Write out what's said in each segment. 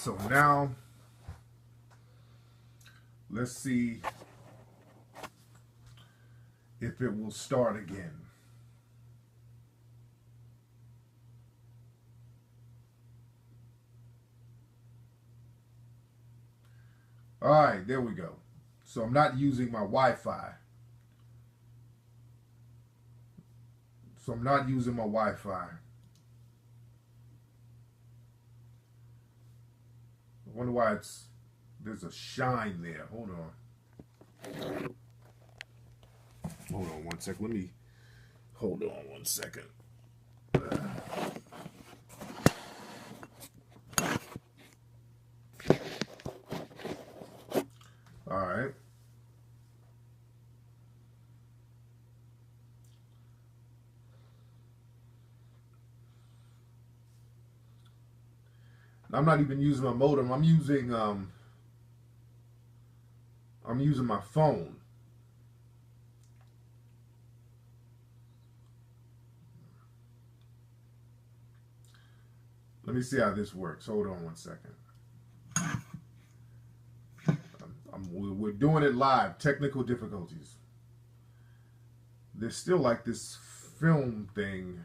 So now, let's see if it will start again. All right, there we go. So I'm not using my Wi-Fi. I wonder why there's a shine there. Hold on one second. Hold on one second. All right. I'm not even using my modem. I'm using my phone. Let me see how this works. Hold on one second. We're doing it live. Technical difficulties. There's still like this film thing.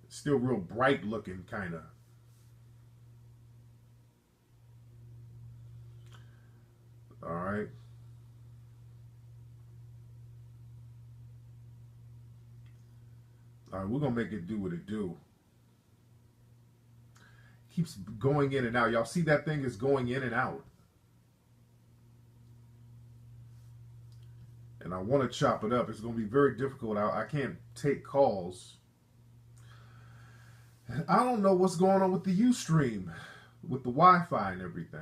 Still real bright looking, kind of. All right. All right, we're going to make it do what it do. Keeps going in and out. Y'all see that thing is going in and out. And I want to chop it up. It's going to be very difficult. I can't take calls. I don't know what's going on with the Ustream, with the Wi-Fi and everything.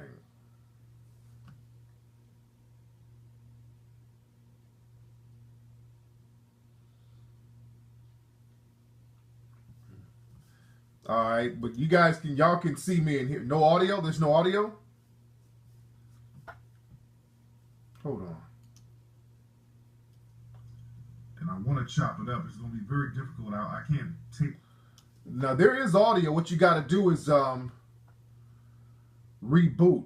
All right, but y'all can see me in here. No audio? There's no audio? Hold on. And I want to chop it up. It's going to be very difficult. I can't take... Now, there is audio. What you got to do is reboot.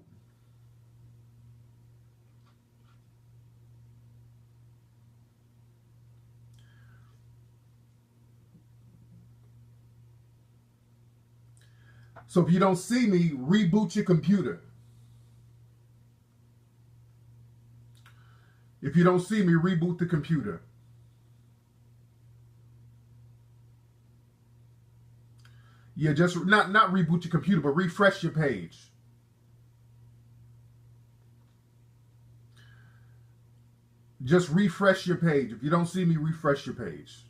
So if you don't see me, reboot your computer. If you don't see me, reboot the computer. Yeah, just not reboot your computer, but refresh your page. Just refresh your page. If you don't see me, refresh your page.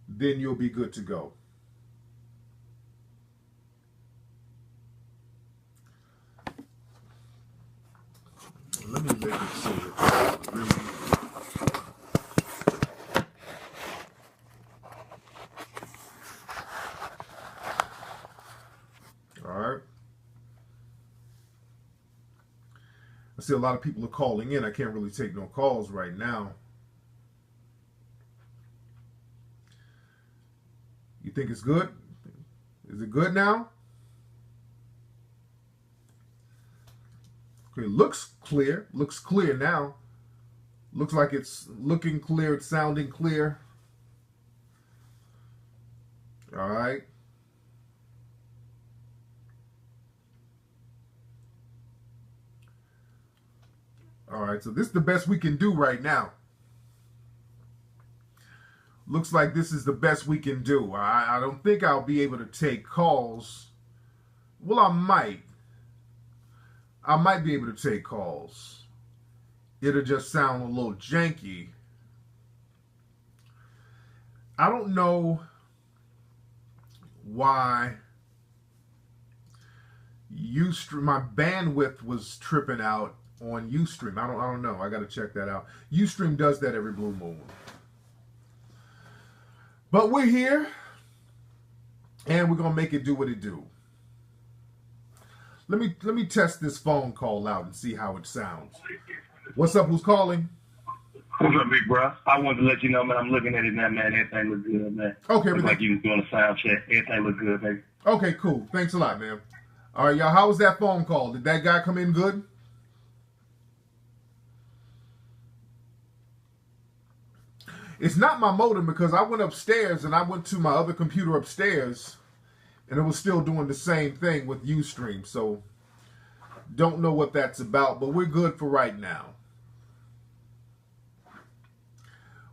Then you'll be good to go. Let me make it so it's really easy. All right. I see a lot of people are calling in. I can't really take no calls right now. You think it's good? Is it good now? Okay, looks clear. Looks clear now. Looks like it's looking clear. It's sounding clear. All right. All right, so this is the best we can do right now. Looks like this is the best we can do. I don't think I'll be able to take calls. Well, I might. I might be able to take calls. It'll just sound a little janky. I don't know why Ustream, my bandwidth was tripping out on Ustream. I don't know. I got to check that out. Ustream does that every blue moon. But we're here, and we're gonna make it do what it do. Let me test this phone call out and see how it sounds. What's up? Who's calling? What's up, big bro? I wanted to let you know, man, I'm looking at it now, man. Everything look good, man. Okay, Look like you was doing a sound check. Everything look good, baby. Okay, cool. Thanks a lot, man. All right, y'all. How was that phone call? Did that guy come in good? It's not my modem because I went upstairs and I went to my other computer upstairs and it was still doing the same thing with Ustream. So don't know what that's about, but we're good for right now.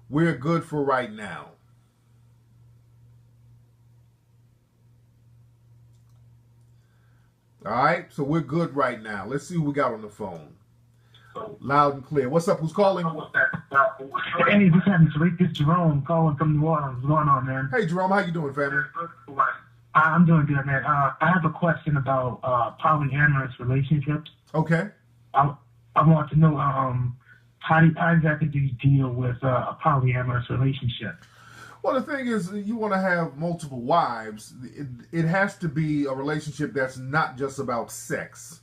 We're good for right now. All right, so we're good right now. Let's see who we got on the phone. Loud and clear. What's up? Who's calling? Hey, this happened to Tariq. This Jerome calling from New Orleans. What's going on, man? Hey, Jerome. How you doing, family? I'm doing good, man. I have a question about polyamorous relationships. Okay. I want to know how exactly do you deal with a polyamorous relationship? Well, the thing is, you want to have multiple wives. It has to be a relationship that's not just about sex.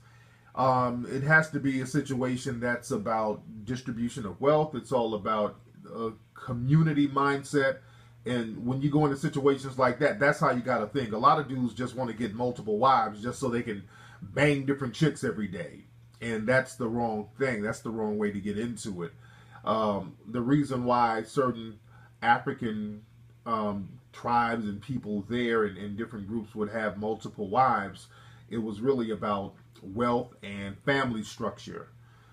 It has to be a situation that's about distribution of wealth. It's all about a community mindset. And when you go into situations like that, that's how you got to think. A lot of dudes just want to get multiple wives just so they can bang different chicks every day. And that's the wrong thing. That's the wrong way to get into it. The reason why certain African tribes and people there and different groups would have multiple wives, it was really about wealth and family structure.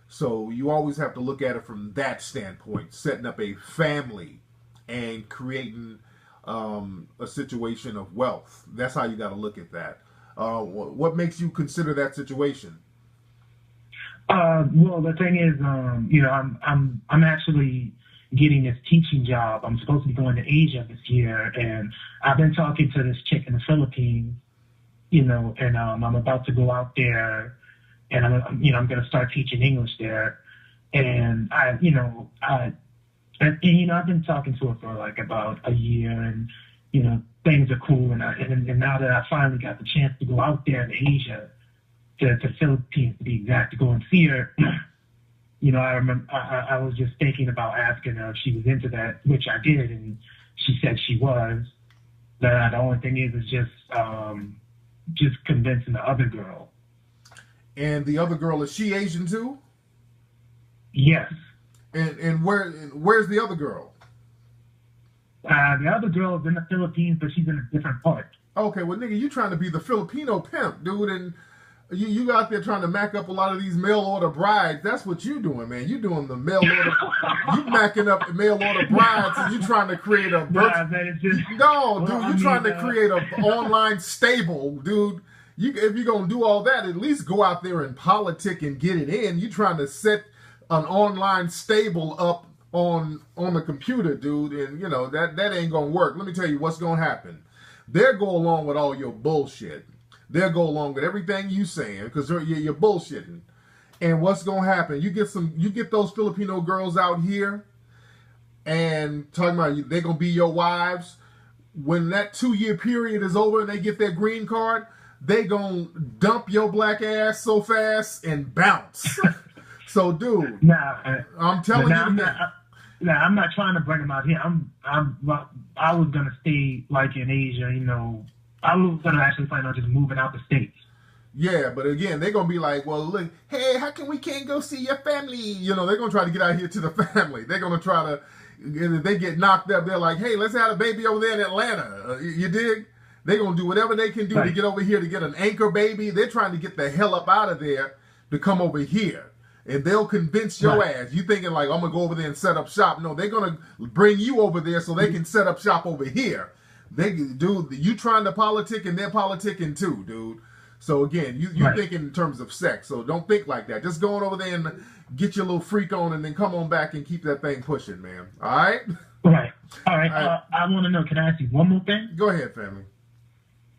So you always have to look at it from that standpoint, setting up a family and creating a situation of wealth. That's how you got to look at that. What makes you consider that situation? Well, the thing is, I'm actually getting this teaching job. I'm supposed to be going to Asia this year, and I've been talking to this chick in the Philippines, and I'm about to go out there, and I'm going to start teaching English there, and I've been talking to her for like about a year, and things are cool, and now that I finally got the chance to go out there to Asia, to Philippines to be exact, to go and see her. I remember I was just thinking about asking her if she was into that, which I did, and she said she was. The only thing is just convincing the other girl. And the other girl, is she Asian too? Yes. And where's the other girl? The other girl is in the Philippines, but she's in a different part. Okay, well, nigga, you trying to be the Filipino pimp, dude, and you out there trying to mack up a lot of these mail order brides. That's what you doing, man. You doing the mail order. You macking up the mail order brides, and you trying to create a you trying to create an online stable, dude. If you're gonna do all that, at least go out there and politic and get it in. You trying to set an online stable up on the computer, dude, and that ain't gonna work. Let me tell you what's gonna happen. They'll go along with all your bullshit. They'll go along with everything you saying because you're bullshitting. And what's gonna happen? You get those Filipino girls out here and talking about they're gonna be your wives. When that 2-year period is over and they get their green card, they gonna dump your black ass so fast and bounce. So, dude, I'm telling you. I'm not trying to bring them out here. I was gonna stay like in Asia, I was gonna actually plan on just moving out the States. Yeah, but again, they're gonna be like, well, look, hey, how come we can't go see your family? They're gonna try to get out here to the family. They're gonna try to. If they get knocked up, they're like, hey, let's have a baby over there in Atlanta. You dig? They're gonna do whatever they can do to get over here to get an anchor baby. They're trying to get the hell up out of there to come over here. And they'll convince your ass. You thinking like, I'm going to go over there and set up shop. No, they're going to bring you over there so they can set up shop over here. Dude, you trying to politic and they're politicking too, dude. So again, you're thinking in terms of sex. So don't think like that. Just go on over there and get your little freak on and then come on back and keep that thing pushing, man. All right? Right. All right. I want to know, can I ask you one more thing? Go ahead, family.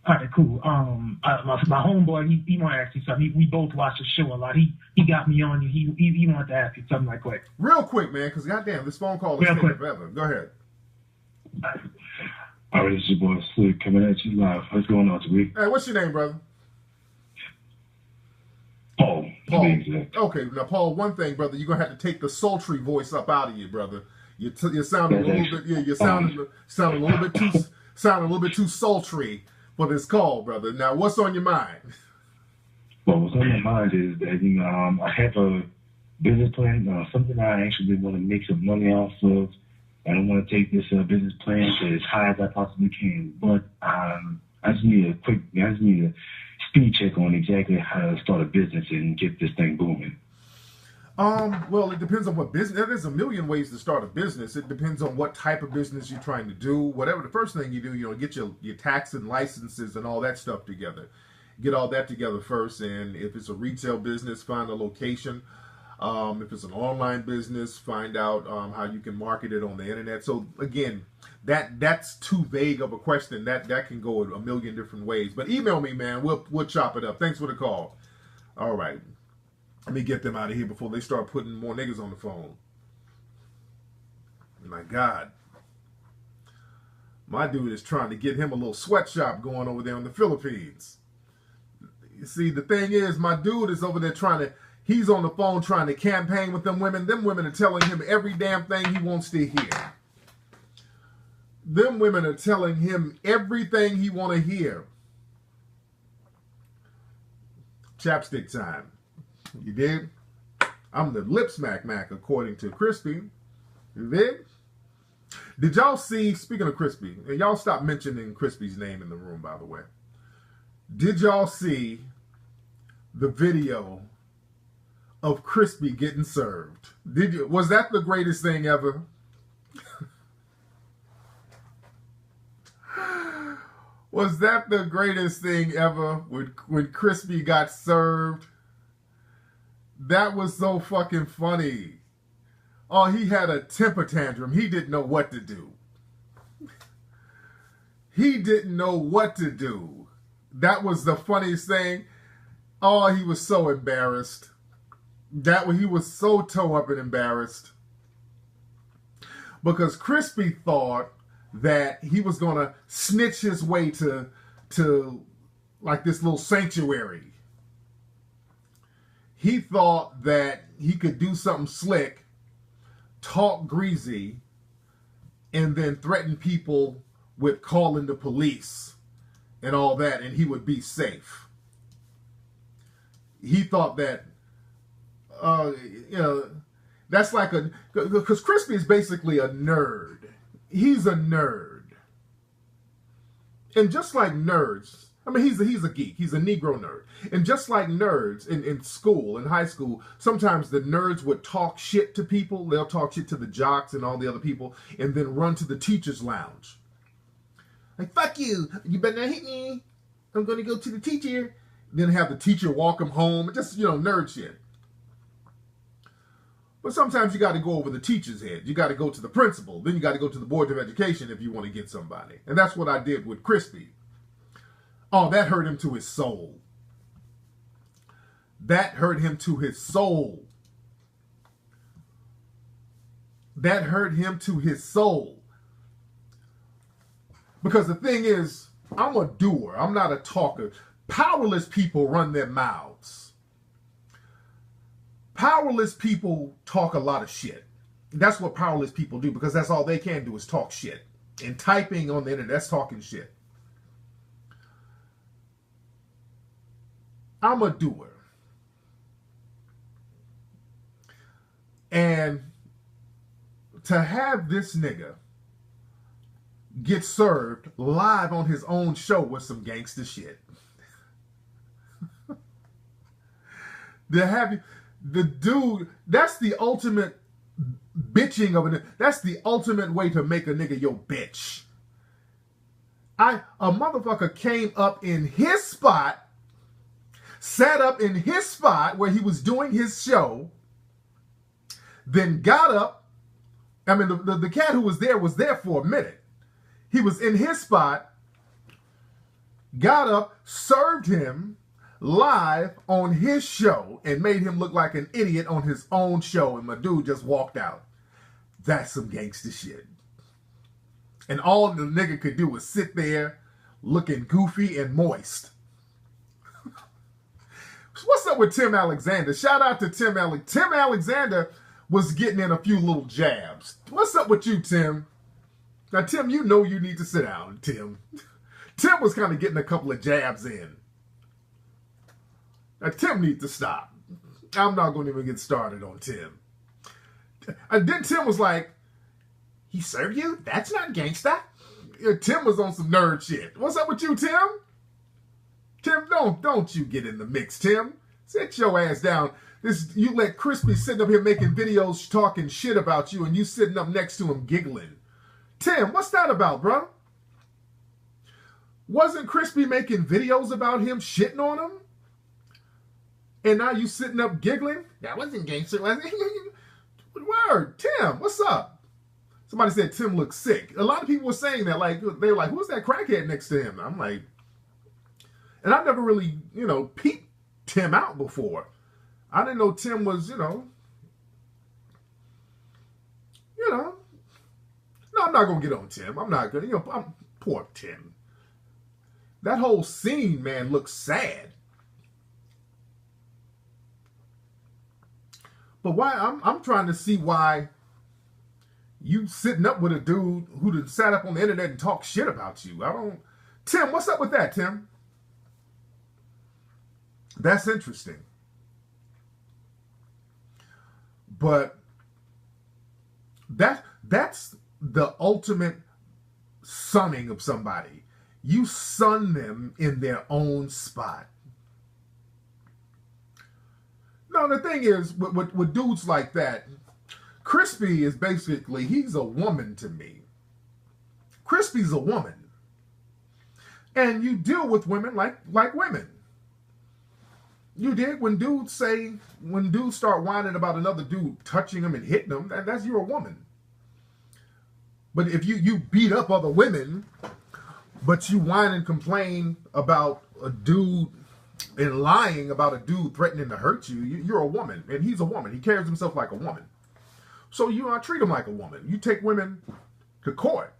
All right, cool. My homeboy, he want to ask you something. We both watch the show a lot. He got me on you. He wanted to ask you something like quick. Real quick, man, because goddamn, this phone call is taking forever. Go ahead. All right, this is your boy Slick coming at you live. What's going on, Tariq? Hey, what's your name, brother? Paul. Paul. Exactly. Okay, now Paul, one thing, brother, you're gonna have to take the sultry voice up out of you, brother. You're sounding a little bit. Yeah, you're sounding a little bit too sultry for this call, brother. Now, what's on your mind? Well, what's on my mind is that I have a business plan, something I actually want to make some money off of. I don't want to take this business plan to as high as I possibly can, but I just need a speed check on exactly how to start a business and get this thing booming. Well, it depends on what business. There's a million ways to start a business. It depends on what type of business you're trying to do. Whatever the first thing you do, get your tax and licenses and all that stuff together. Get all that together first. And if it's a retail business, find a location. If it's an online business, find out how you can market it on the internet. So again, that's too vague of a question. That can go a million different ways. But email me, man. We'll chop it up. Thanks for the call. All right. Let me get them out of here before they start putting more niggas on the phone. My God. My dude is trying to get him a little sweatshop going over there in the Philippines. You see, the thing is, my dude is over there he's on the phone trying to campaign with them women. Them women are telling him every damn thing he wants to hear. Them women are telling him everything he want to hear. Chapstick time. You did? I'm the lip smack mac, according to Crispy. You did? Did y'all see, speaking of Crispy, and y'all stop mentioning Crispy's name in the room, by the way. Did y'all see the video of Crispy getting served? Was that the greatest thing ever? Was that the greatest thing ever when Crispy got served? That was so fucking funny. Oh, he had a temper tantrum. He didn't know what to do. He didn't know what to do. That was the funniest thing. Oh, he was so embarrassed. He was so toe up and embarrassed. Because Crispy thought that he was going to snitch his way to like this little sanctuary. He thought that he could do something slick, talk greasy, and then threaten people with calling the police and all that, and he would be safe. He thought that, that's like because Crispy is basically a nerd. He's a nerd. And just like nerds, I mean, he's a geek. He's a Negro nerd. And just like nerds in school, in high school, sometimes the nerds would talk shit to people. They'll talk shit to the jocks and all the other people and then run to the teacher's lounge. Like, fuck you. You better not hit me. I'm going to go to the teacher. Then have the teacher walk them home. Just, nerd shit. But sometimes you got to go over the teacher's head. You got to go to the principal. Then you got to go to the Board of Education if you want to get somebody. And that's what I did with Crispy. Oh, that hurt him to his soul. That hurt him to his soul. That hurt him to his soul. Because the thing is, I'm a doer. I'm not a talker. Powerless people run their mouths. Powerless people talk a lot of shit. That's what powerless people do, because that's all they can do is talk shit. And typing on the internet, that's talking shit. I'm a doer. And to have this nigga get served live on his own show was some gangster shit. The dude, that's the ultimate bitching of it. That's the ultimate way to make a nigga your bitch. A motherfucker came up in his spot, sat up in his spot where he was doing his show, then got up. I mean, the cat who was there for a minute. He was in his spot, got up, served him live on his show, and made him look like an idiot on his own show, and my dude just walked out. That's some gangster shit. And all the nigga could do was sit there looking goofy and moist. What's up with Tim Alexander? Shout out to Tim Alexander. Tim Alexander was getting in a few little jabs. What's up with you, Tim? Now, Tim, you know you need to sit down, Tim. Tim was kind of getting a couple of jabs in. Now, Tim needs to stop. I'm not going to even get started on Tim. And then Tim was like, he served you? That's not gangsta. Tim was on some nerd shit. What's up with you, Tim? Tim, don't you get in the mix, Tim. Sit your ass down. You let Crispy sitting up here making videos talking shit about you and you sitting up next to him giggling. Tim, what's that about, bro? Wasn't Crispy making videos about him shitting on him? And now you sitting up giggling? That wasn't gangster, was it? Word, Tim, what's up? Somebody said Tim looks sick. A lot of people were saying that, like, they were like, who's that crackhead next to him? I'm like, and I never really, peeped Tim out before. I didn't know Tim was, no, I'm not going to get on Tim. I'm not going to, poor Tim. That whole scene, man, looks sad. But why, I'm trying to see why you sitting up with a dude who sat up on the internet and talked shit about you. Tim, what's up with that, Tim? That's interesting. But that's the ultimate sunning of somebody. You sun them in their own spot. No, the thing is, with dudes like that, Crispy is basically, he's a woman to me. Crispy's a woman. And you deal with women like women. You dig? When dudes start whining about another dude touching them and hitting them, that's you're a woman. But if you beat up other women, but you whine and complain about a dude and lying about a dude threatening to hurt you, you're a woman. And he's a woman. He carries himself like a woman. So you treat him like a woman. You take women to court.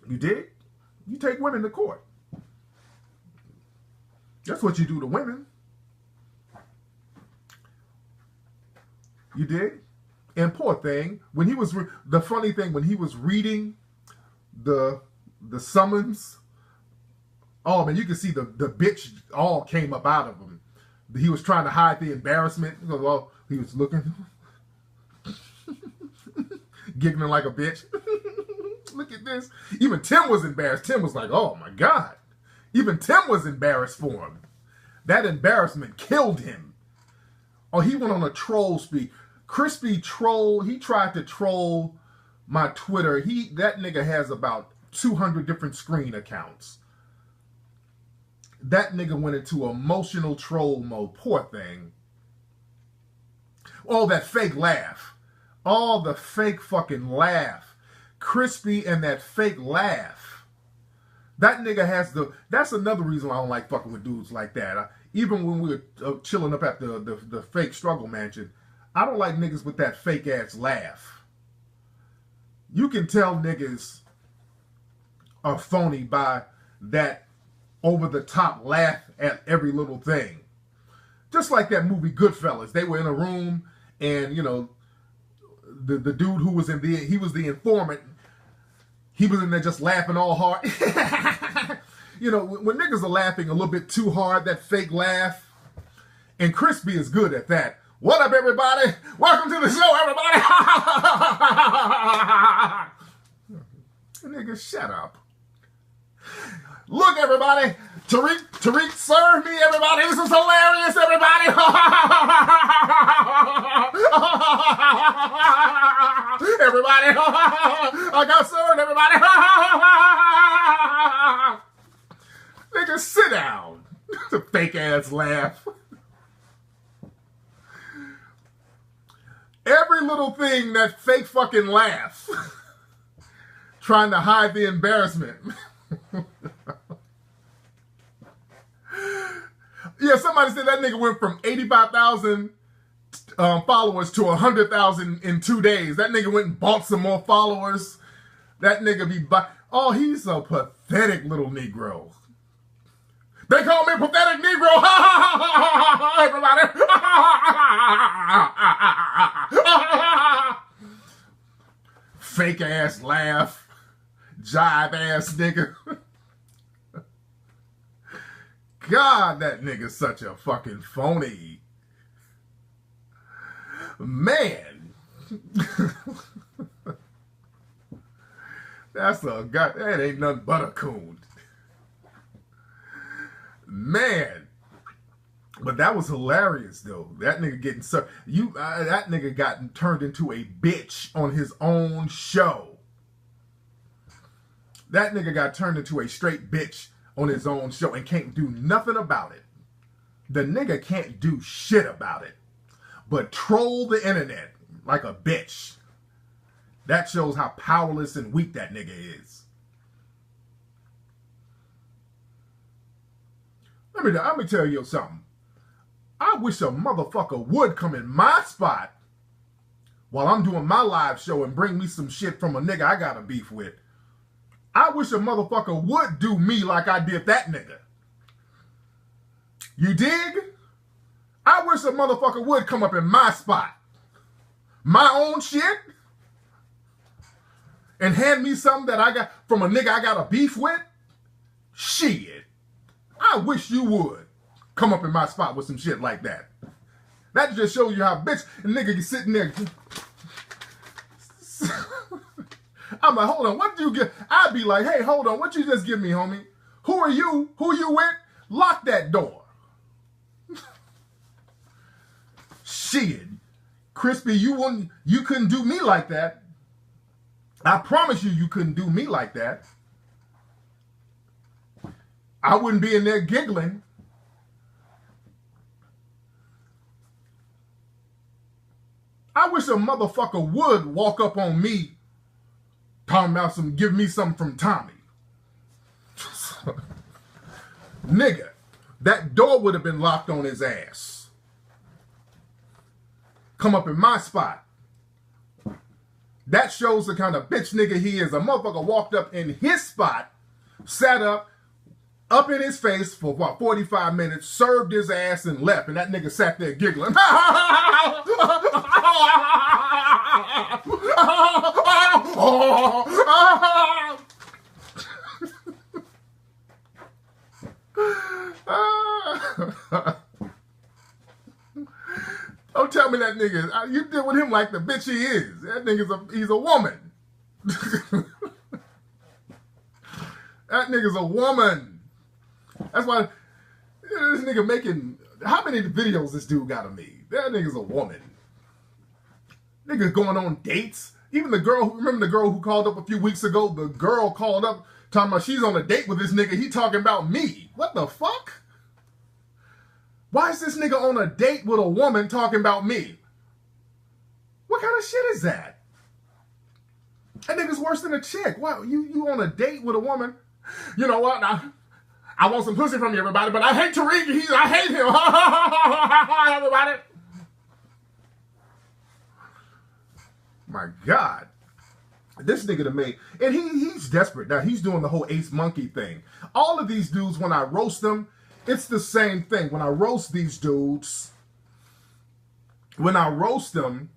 You dig? You take women to court. That's what you do to women. You dig? And poor thing, when he was, the funny thing, when he was reading the summons, oh man, you can see the bitch all came up out of him. He was trying to hide the embarrassment. Well, he was looking, giggling like a bitch. Look at this. Even Tim was embarrassed. Tim was like, oh my God. Even Tim was embarrassed for him. That embarrassment killed him. Oh, he went on a troll speak. Crispy troll. He tried to troll my Twitter. That nigga has about 200 different screen accounts. That nigga went into emotional troll mode. Poor thing. Oh, that fake laugh. Oh, the fake fucking laugh. Crispy and that fake laugh. That nigga has that's another reason why I don't like fucking with dudes like that. Even when we were chilling up at the fake struggle mansion, I don't like niggas with that fake ass laugh. You can tell niggas are phony by that over the top laugh at every little thing. Just like that movie Goodfellas. They were in a room and, the dude who was he was the informant. He was in there just laughing all hard. When niggas are laughing a little bit too hard, that fake laugh. And Crispy is good at that. What up, everybody? Welcome to the show, everybody. Nigga, shut up. Look, everybody. Tariq served me, everybody. This is hilarious, everybody. Everybody. I got served, everybody. Nigga, sit down. The fake ass laugh. Every little thing, that fake fucking laugh. Trying to hide the embarrassment. Yeah, somebody said that nigga went from 85,000 followers to 100,000 in 2 days. That nigga went and bought some more followers. That nigga he's a pathetic little Negro. They call me pathetic Negro. Everybody. Fake ass laugh. Jive ass nigga. God, that nigga's such a fucking phony. Man. That ain't nothing but a coon. Man. But that was hilarious though. That nigga getting that nigga got turned into a bitch on his own show. That nigga got turned into a straight bitch on his own show and can't do nothing about it. The nigga can't do shit about it, but troll the internet like a bitch. That shows how powerless and weak that nigga is. Let me tell you something. I wish a motherfucker would come in my spot while I'm doing my live show and bring me some shit from a nigga I got a beef with. I wish a motherfucker would do me like I did that nigga. You dig? I wish a motherfucker would come up in my spot, my own shit, and hand me something that I got from a nigga I got a beef with. Shit. I wish you would come up in my spot with some shit like that. That just shows you how bitch a nigga is sitting there. I'm like, hold on, what do you get? I'd be like, hey, hold on, what you just give me, homie? Who are you? Who you with? Lock that door. Shit. Crispy, you couldn't do me like that. I promise you couldn't do me like that. I wouldn't be in there giggling. I wish a motherfucker would walk up on me talking about give me something from Tommy. Nigga, that door would have been locked on his ass. Come up in my spot. That shows the kind of bitch nigga he is. A motherfucker walked up in his spot, sat up in his face for about 45 minutes, served his ass and left. And that nigga sat there giggling. Don't tell me that nigga, you deal with him like the bitch he is. That nigga's he's a woman. That nigga's a woman. That's why this nigga making, how many videos this dude got of me? That nigga's a woman. Nigga going on dates. Even the girl, remember the girl who called up a few weeks ago? The girl called up talking about she's on a date with this nigga. He talking about me. What the fuck? Why is this nigga on a date with a woman talking about me? What kind of shit is that? That nigga's worse than a chick. Wow, you on a date with a woman? You know what? I want some pussy from you, everybody, but I hate Tariq. I hate him. Everybody. My God. This nigga done made, and he's desperate. Now, he's doing the whole Ace Monkey thing. All of these dudes, when I roast them, it's the same thing. When I roast these dudes, the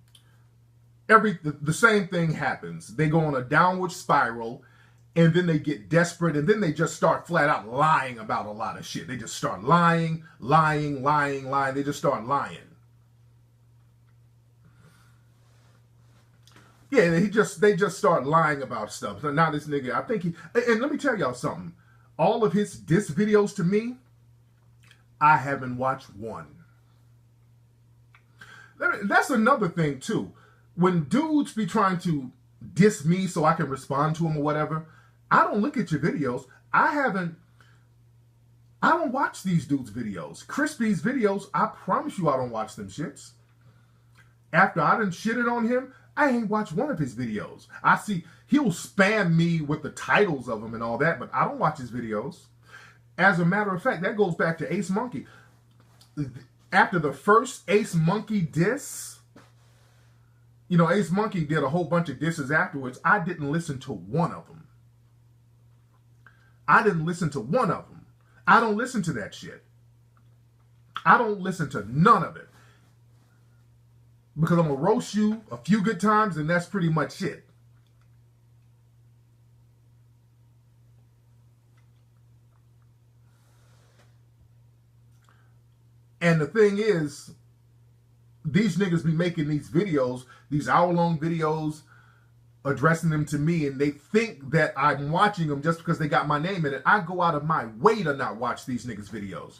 same thing happens. They go on a downward spiral, and then they get desperate, and then they just start flat out lying about a lot of shit. They just start lying. They just start lying. Yeah, they just start lying about stuff. So now this nigga, I think and let me tell y'all something. All of his diss videos to me, I haven't watched one. That's another thing too. When dudes be trying to diss me so I can respond to them or whatever, I don't look at your videos. I don't watch these dudes' videos. Crispy's videos, I promise you I don't watch them shits. After I done shitted on him, I ain't watched one of his videos. I see he'll spam me with the titles of them and all that, but I don't watch his videos. As a matter of fact, that goes back to Ace Monkey. After the first Ace Monkey diss, you know, Ace Monkey did a whole bunch of disses afterwards. I didn't listen to one of them. I don't listen to that shit. I don't listen to none of it. Because I'm going to roast you a few good times and that's pretty much it. And the thing is, these niggas be making these videos, these hour-long videos, addressing them to me, and they think that I'm watching them just because they got my name in it. I go out of my way to not watch these niggas' videos.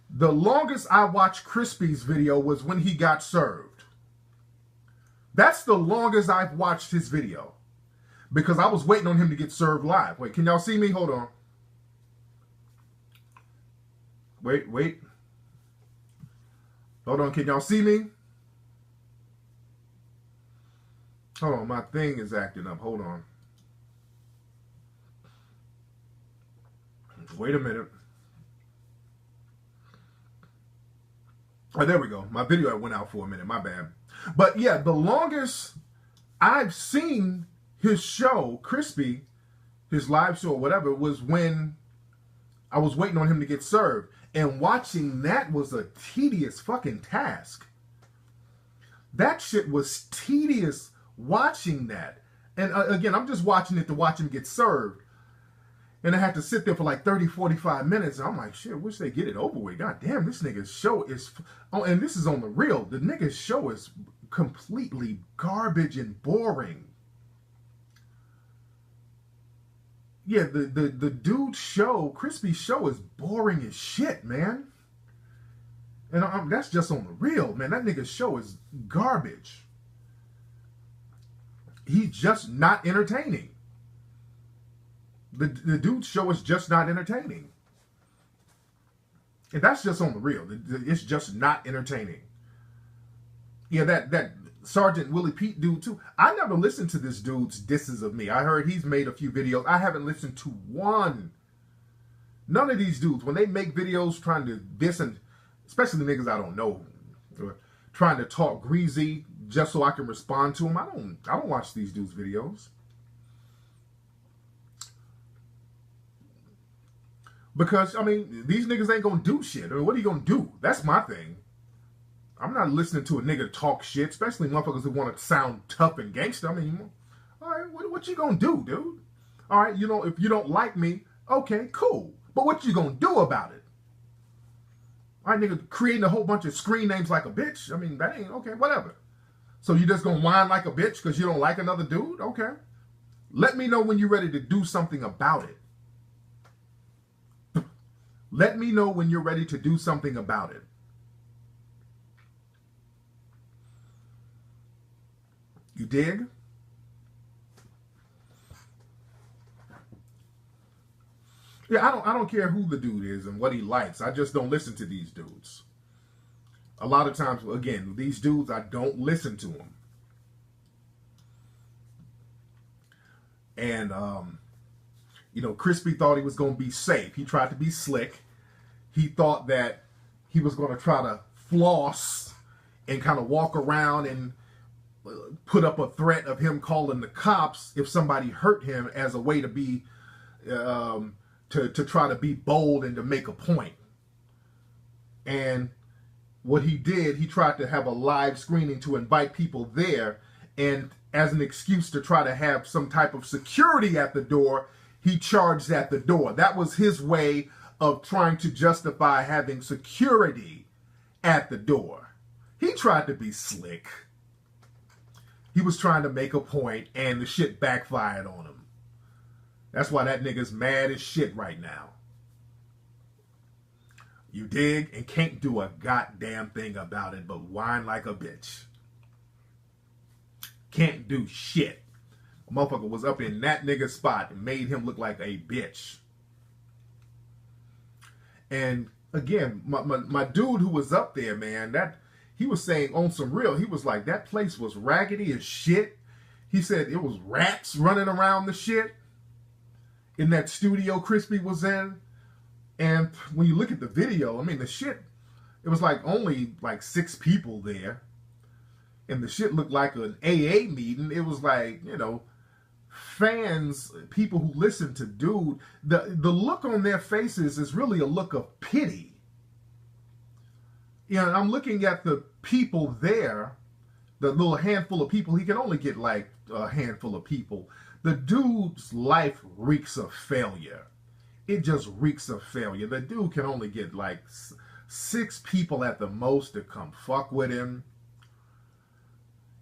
The longest I watched Crispy's video was when he got served. That's the longest I've watched his video. Because I was waiting on him to get served live. Wait, can y'all see me? Hold on. Wait. Hold on, can y'all see me? Hold on, my thing is acting up. Hold on. Wait a minute. Oh, there we go. My video went out for a minute. My bad. But yeah, the longest I've seen his show, Crispy, his live show or whatever, was when I was waiting on him to get served. And watching that was a tedious fucking task. That shit was tedious watching that. And again, I'm just watching it to watch him get served. And I had to sit there for like 30, 45 minutes. And I'm like, shit, wish they get it over with. God damn, this nigga's show is... Oh, and this is on the real. The nigga's show is completely garbage and boring. Yeah, the dude's show, Crispy's show, is boring as shit, man. And that's just on the real, man. That nigga's show is garbage. He's just not entertaining. The dude's show is just not entertaining. And that's just on the real. It's just not entertaining. Yeah, that Sergeant Willie Pete dude too. I never listened to this dude's disses of me. I heard he's made a few videos. I haven't listened to one. None of these dudes, when they make videos trying to diss, and especially the niggas I don't know, trying to talk greasy just so I can respond to them, I don't watch these dudes' videos. Because, I mean, these niggas ain't gonna do shit. I mean, what are you gonna do? That's my thing. I'm not listening to a nigga talk shit, especially motherfuckers who want to sound tough and gangster. I mean, all right, what you gonna do, dude? All right, you know, if you don't like me, okay, cool. But what you gonna do about it? All right, nigga, creating a whole bunch of screen names like a bitch. I mean, that ain't, okay, whatever. So you just gonna whine like a bitch because you don't like another dude? Okay. Let me know when you're ready to do something about it. Let me know when you're ready to do something about it. You dig? Yeah, I don't care who the dude is and what he likes. I just don't listen to these dudes. A lot of times, again, these dudes, I don't listen to them. And, you know, Crispy thought he was going to be safe. He tried to be slick. He thought that he was going to try to floss and kind of walk around and put up a threat of him calling the cops if somebody hurt him as a way to be, to try to be bold and to make a point. And what he did, he tried to have a live screening to invite people there, and as an excuse to try to have some type of security at the door, he charged at the door. That was his way of trying to justify having security at the door. He tried to be slick. He was trying to make a point, and the shit backfired on him. That's why that nigga's mad as shit right now. You dig? And can't do a goddamn thing about it but whine like a bitch. Can't do shit. A motherfucker was up in that nigga's spot and made him look like a bitch. And again, my dude who was up there, man, that he was saying on some real, he was like, that place was raggedy as shit. He said it was rats running around the shit in that studio Crispy was in. And when you look at the video, I mean, the shit, it was like only like 6 people there. And the shit looked like an AA meeting. It was like, you know, fans, people who listen to Dude, the look on their faces is really a look of pity. You know, I'm looking at the people there, the little handful of people. He can only get like a handful of people. The dude's life reeks of failure. It just reeks of failure. The dude can only get like 6 people at the most to come fuck with him.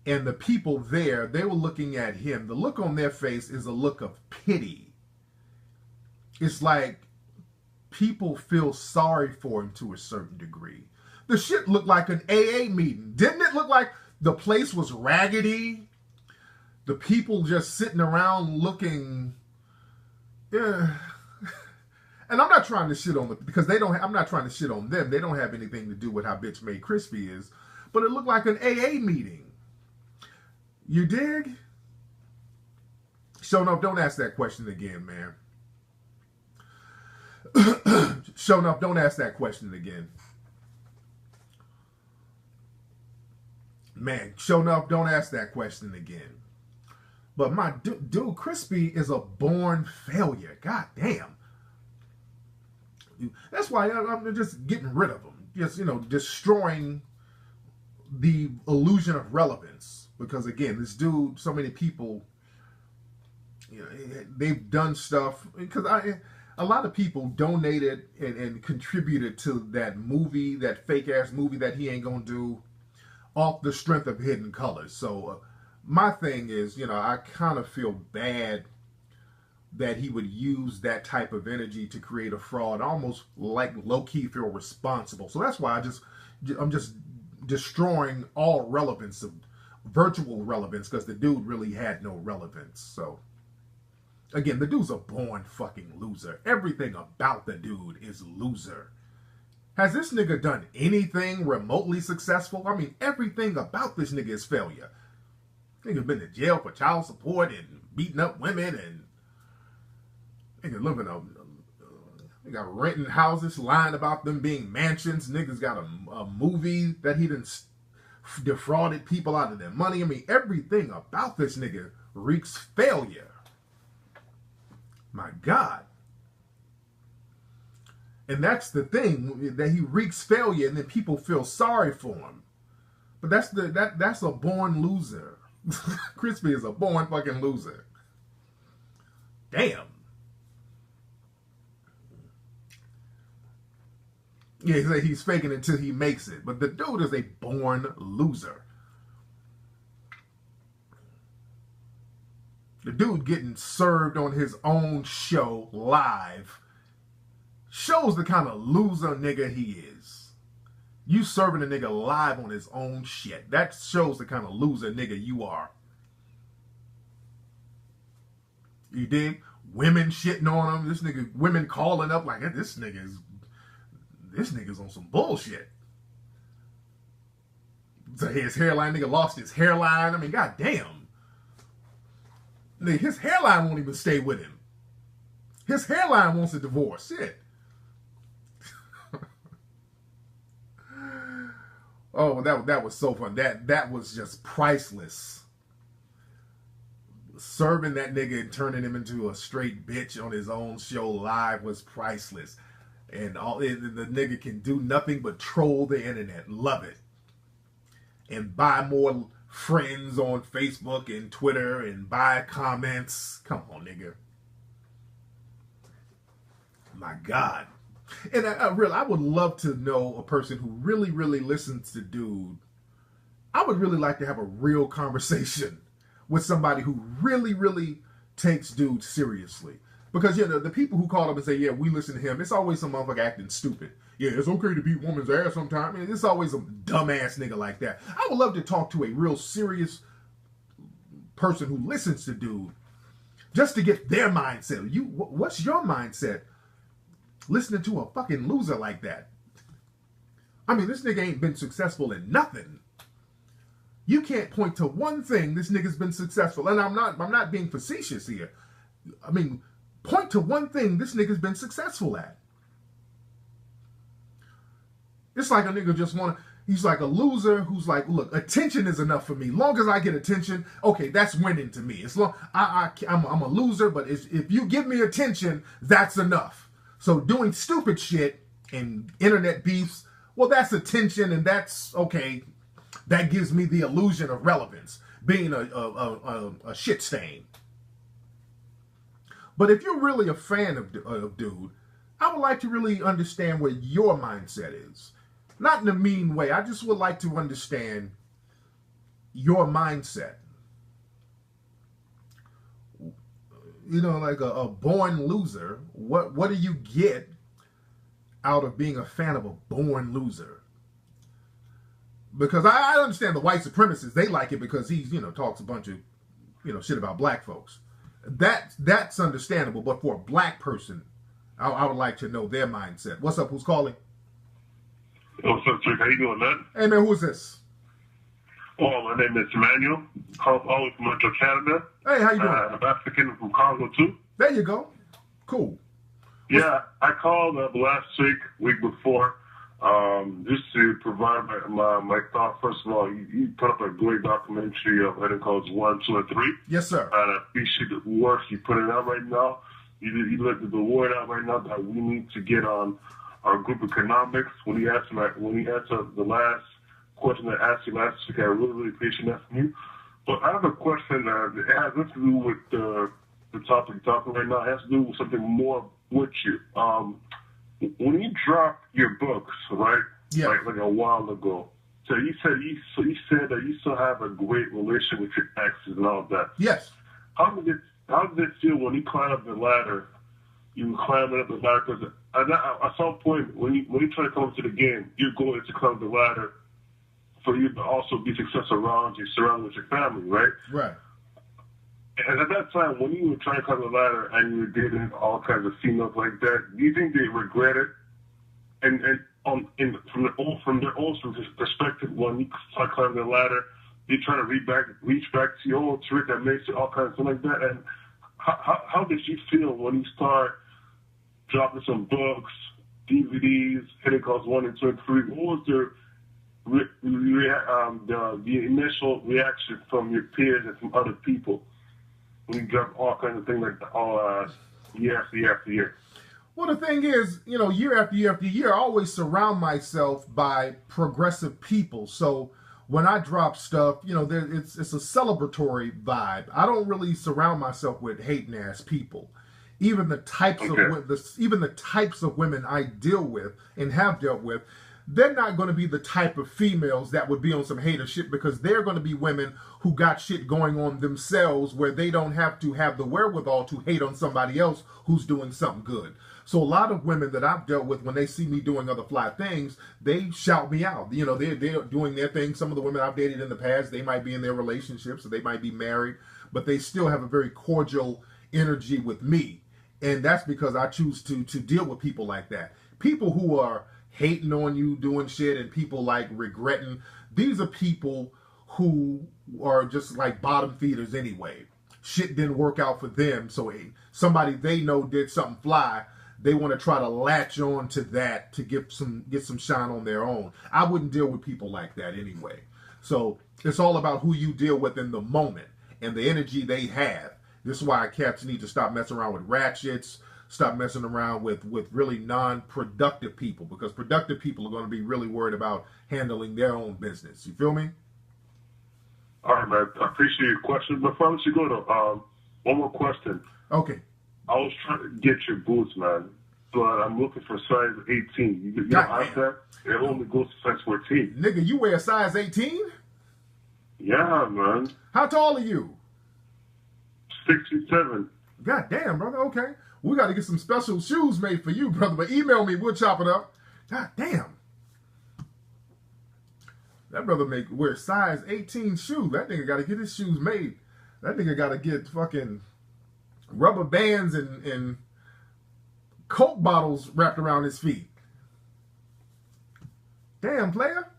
And the people there, they were looking at him. The look on their face is a look of pity. It's like people feel sorry for him to a certain degree. The shit looked like an AA meeting. Didn't it look like the place was raggedy? The people just sitting around looking... Yeah. And I'm not trying to shit on them, because they don't. I'm not trying to shit on them. They don't have anything to do with how bitch made Crispy is. But it looked like an AA meeting. You dig? Show enough, don't ask that question again, man. Show enough, don't ask that question again. Man, show enough, don't ask that question again. But my dude, Crispy is a born failure. God damn. That's why I'm just getting rid of him. Just, you know, destroying the illusion of relevance. Because again, this dude, so many people, you know, they've done stuff. Because a lot of people donated and contributed to that movie, that fake ass movie that he ain't gonna do, off the strength of Hidden Colors. So my thing is, you know, I kind of feel bad that he would use that type of energy to create a fraud, almost like low-key feel responsible. So that's why I'm just destroying all relevance of virtual relevance, because the dude really had no relevance. So again, the dude's a born fucking loser. Everything about the dude is loser. Has this nigga done anything remotely successful? I mean, everything about this nigga is failure. Nigga been to jail for child support and beating up women, and nigga living they got renting houses, lying about them being mansions. Niggas got a movie that he done defrauded people out of their money. I mean, everything about this nigga reeks failure. My God. And that's the thing, that he reeks failure, and then people feel sorry for him. But that's a born loser. Crispy is a born fucking loser. Damn. Yeah, he's faking it until he makes it. But the dude is a born loser. The dude getting served on his own show live shows the kind of loser nigga he is. You serving a nigga live on his own shit. That shows the kind of loser nigga you are. You dig? Women shitting on him. This nigga, women calling up like, this nigga's on some bullshit. So his hairline, nigga lost his hairline. I mean, goddamn. Nigga, his hairline won't even stay with him. His hairline wants a divorce. Shit. Oh, that was so fun. That was just priceless. Serving that nigga and turning him into a straight bitch on his own show live was priceless. And the nigga can do nothing but troll the internet. Love it. And buy more friends on Facebook and Twitter and buy comments. Come on, nigga. My God. And I would love to know a person who really, really listens to Dude. I would really like to have a real conversation with somebody who really, really takes Dude seriously. Because, you know, the people who call up and say, yeah, we listen to him, it's always some motherfucker acting stupid. Yeah, it's okay to beat woman's ass sometimes. I mean, it's always a dumbass nigga like that. I would love to talk to a real serious person who listens to Dude, just to get their mindset. What's your mindset listening to a fucking loser like that? I mean, this nigga ain't been successful in nothing. You can't point to one thing this nigga's been successful. And I'm not being facetious here. I mean, point to one thing this nigga's been successful at. It's like a nigga just want to, He's like a loser who's like, look, attention is enough for me. Long as I get attention, okay, that's winning to me. As long I'm a loser, but if you give me attention, that's enough. So doing stupid shit and internet beefs, well, that's attention, and that's okay. That gives me the illusion of relevance, being a shit stain. But if you're really a fan of dude, I would like to really understand where your mindset is. Not in a mean way. I just would like to understand your mindset. You know, like a born loser. What do you get out of being a fan of a born loser? Because I understand the white supremacists, they like it because he's, talks a bunch of, shit about black folks. That's understandable, but for a black person, I would like to know their mindset. What's up? Who's calling? What's up, Trick? How you doing, man? Hey, man, who's this? Oh, my name is Emmanuel. Calling from Montreal, Canada. Hey, how you doing? I'm African. I'm from Congo, too. There you go. Cool. Yeah, I called last week before, just to provide my thought. First of all, you put up a great documentary of Edinco's 1, 2, and 3. Yes, sir. And I appreciate the work you put it out right now. You let the word out right now that we need to get on our group economics. When you answer the last question I asked you last week, I really appreciate that from you. But I have a question that it has nothing to do with the topic you're talking right now. It has to do with something more with you. When you drop your books, right? Yeah. Like a while ago. So you said that you still have a great relationship with your exes and all of that. Yes. How did it feel when you climbed up the ladder? You climbing up the ladder because at some point when you try to come up to the game, you're going to climb the ladder for you to also be successful around you, surrounded with your family, right? Right. And at that time, when you were trying to climb the ladder and you were dating all kinds of females like that, do you think they regret it? And from their own perspective, when you start climbing the ladder, they try to reach back to your old trick that makes it all kinds of stuff like that. And how did you feel when you start dropping some books, DVDs, hitting calls 1 and 2 and 3? What was the initial reaction from your peers and from other people when you drop all kinds of things like that, year after year after year? Well, the thing is, year after year after year, I always surround myself by progressive people. So when I drop stuff, it's a celebratory vibe. I don't really surround myself with hating ass people. Even the types of women I deal with and have dealt with, they're not going to be the type of females that would be on some hater shit, because they're going to be women who got shit going on themselves where they don't have to have the wherewithal to hate on somebody else who's doing something good. So a lot of women that I've dealt with, when they see me doing other fly things, they shout me out. They're doing their thing. Some of the women I've dated in the past, they might be in their relationships or they might be married, but they still have a very cordial energy with me. And that's because I choose to deal with people like that. People who are hating on you, doing shit, and people like regretting. These are people who are just like bottom feeders anyway. Shit didn't work out for them, so somebody they know did something fly. They want to try to latch on to that to get some shine on their own. I wouldn't deal with people like that anyway. So it's all about who you deal with in the moment and the energy they have. This is why cats need to stop messing around with ratchets, stop messing around with really non-productive people, because productive people are going to be really worried about handling their own business. You feel me? All right, man. I appreciate your question. But before I let you go, though, one more question. Okay. I was trying to get your boots, man, but I'm looking for size 18. You don't have that? It only goes to size 14. Nigga, you wear size 18? Yeah, man. How tall are you? 67. God damn, brother. Okay. We got to get some special shoes made for you, brother. But email me. We'll chop it up. God damn. That brother wear size 18 shoes. That nigga got to get his shoes made. That nigga got to get fucking rubber bands and Coke bottles wrapped around his feet. Damn, player.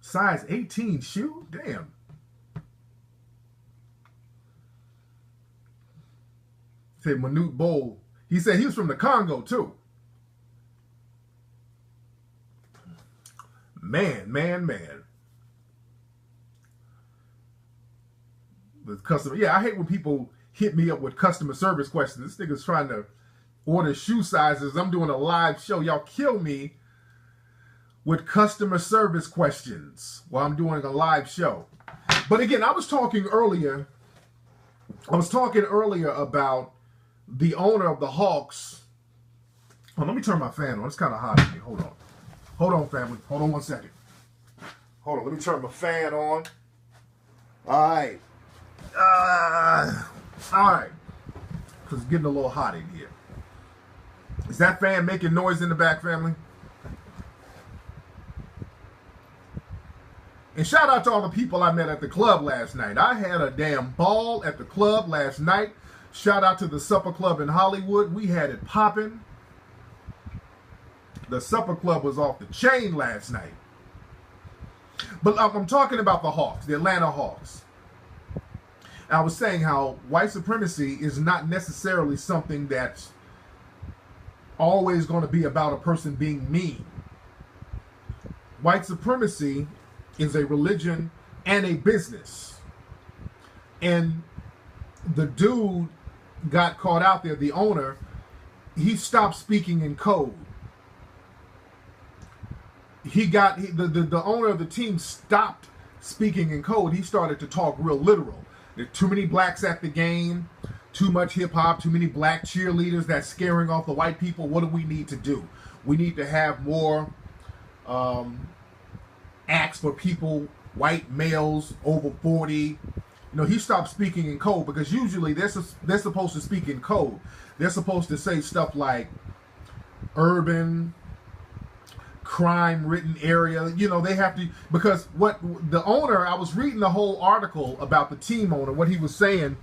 Size 18 shoe? Damn. Say Manute Bowl. He said he was from the Congo too. Man. The customer, yeah, I hate when people hit me up with customer service questions. This nigga's trying to order shoe sizes. I'm doing a live show. Y'all kill me with customer service questions while I'm doing a live show. But again, I was talking earlier about the owner of the Hawks. Oh, let me turn my fan on. It's kind of hot in here. Hold on, family. Hold on 1 second. Hold on. Let me turn my fan on. All right. All right. Because it's getting a little hot in here. Is that fan making noise in the back, family? And shout out to all the people I met at the club last night. I had a damn ball at the club last night. Shout out to the Supper Club in Hollywood. We had it popping. The Supper Club was off the chain last night. But I'm talking about the Hawks, the Atlanta Hawks. I was saying how white supremacy is not necessarily something that's always going to be about a person being mean. White supremacy is a religion and a business. And the dude got caught out there, the owner, he stopped speaking in code. The owner of the team stopped speaking in code. He started to talk real literal. There are too many blacks at the game, too much hip hop, too many black cheerleaders that's scaring off the white people. What do we need to do? We need to have more acts for people, white males over 40. You know, he stopped speaking in code because usually they're supposed to speak in code. They're supposed to say stuff like urban, crime-ridden area. You know, they have to, because what the owner, I was reading the whole article about the team owner, what he was saying,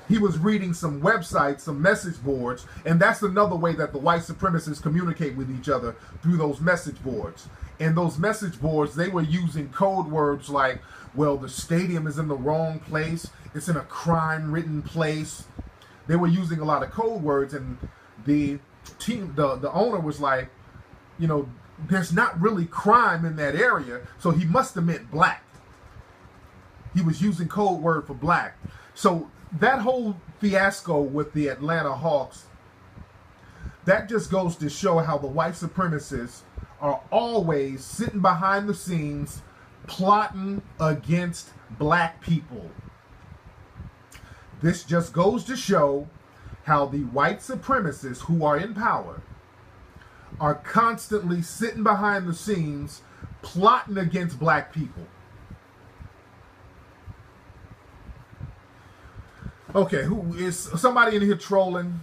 he was reading some websites, some message boards, and that's another way that the white supremacists communicate with each other, through those message boards. And those message boards, they were using code words like, well, the stadium is in the wrong place, it's in a crime-ridden place. They were using a lot of code words, and the team, the owner was like, you know, there's not really crime in that area, so he must have meant black. He was using code word for black. So that whole fiasco with the Atlanta Hawks, that just goes to show how the white supremacists are always sitting behind the scenes plotting against black people. This just goes to show how the white supremacists who are in power are constantly sitting behind the scenes plotting against black people. Okay, who is somebody in here trolling?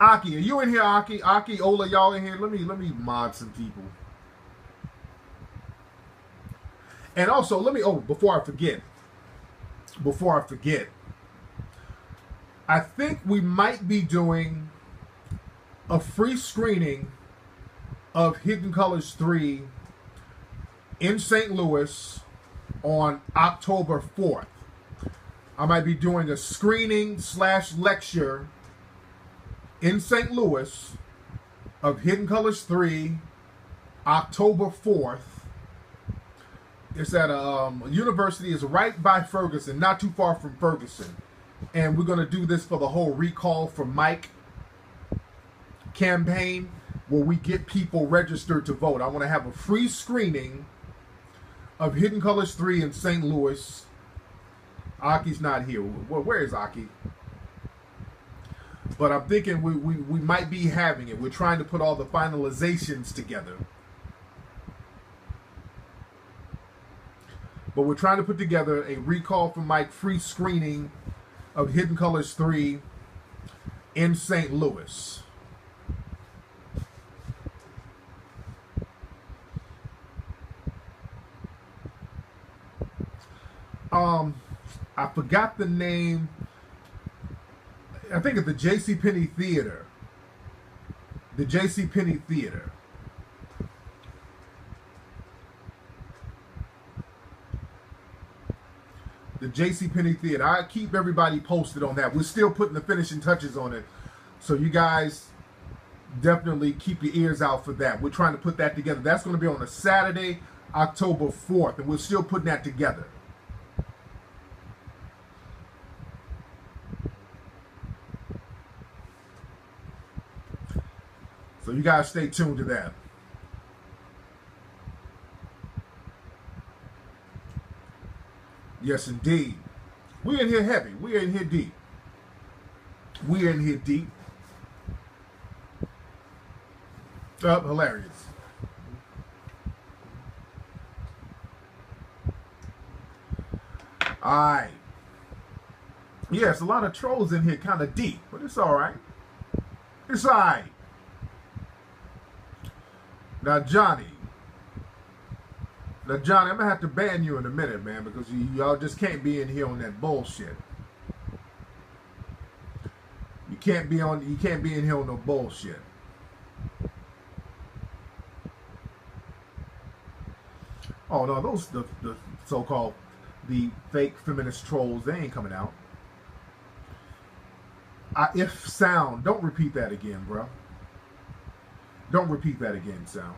Aki, are you in here, Aki? Aki, Ola, y'all in here? Let me mod some people. And also, before I forget, I think we might be doing a free screening of Hidden Colors 3 in St. Louis on October 4th. I might be doing a screening / lecture in St. Louis of Hidden Colors 3, October 4th. It's at a university, is right by Ferguson, not too far from Ferguson. And we're going to do this for the whole Recall for Mike campaign, where we get people registered to vote. I want to have a free screening of Hidden Colors 3 in St. Louis. Aki's not here. Where is Aki? But I'm thinking we might be having it. We're trying to put all the finalizations together. But we're trying to put together a Recall for Mike free screening of Hidden Colors 3 in St. Louis. I forgot the name. I think it's the JCPenney Theater. The JCPenney Theater. The JCPenney Theater. I keep everybody posted on that. We're still putting the finishing touches on it. So you guys definitely keep your ears out for that. We're trying to put that together. That's going to be on a Saturday, October 4th, and we're still putting that together. So you guys stay tuned to that. Yes, indeed. We're in here heavy. We're in here deep. We're in here deep. Hilarious. All right. Yes, a lot of trolls in here, kind of deep, but it's all right. It's all right. Now, Johnny, I'm gonna have to ban you in a minute, man, because y'all just can't be in here on that bullshit. You can't be in here on no bullshit. Oh no, those the so-called the fake feminist trolls, they ain't coming out. If sound, don't repeat that again, bro. Don't repeat that again, sound.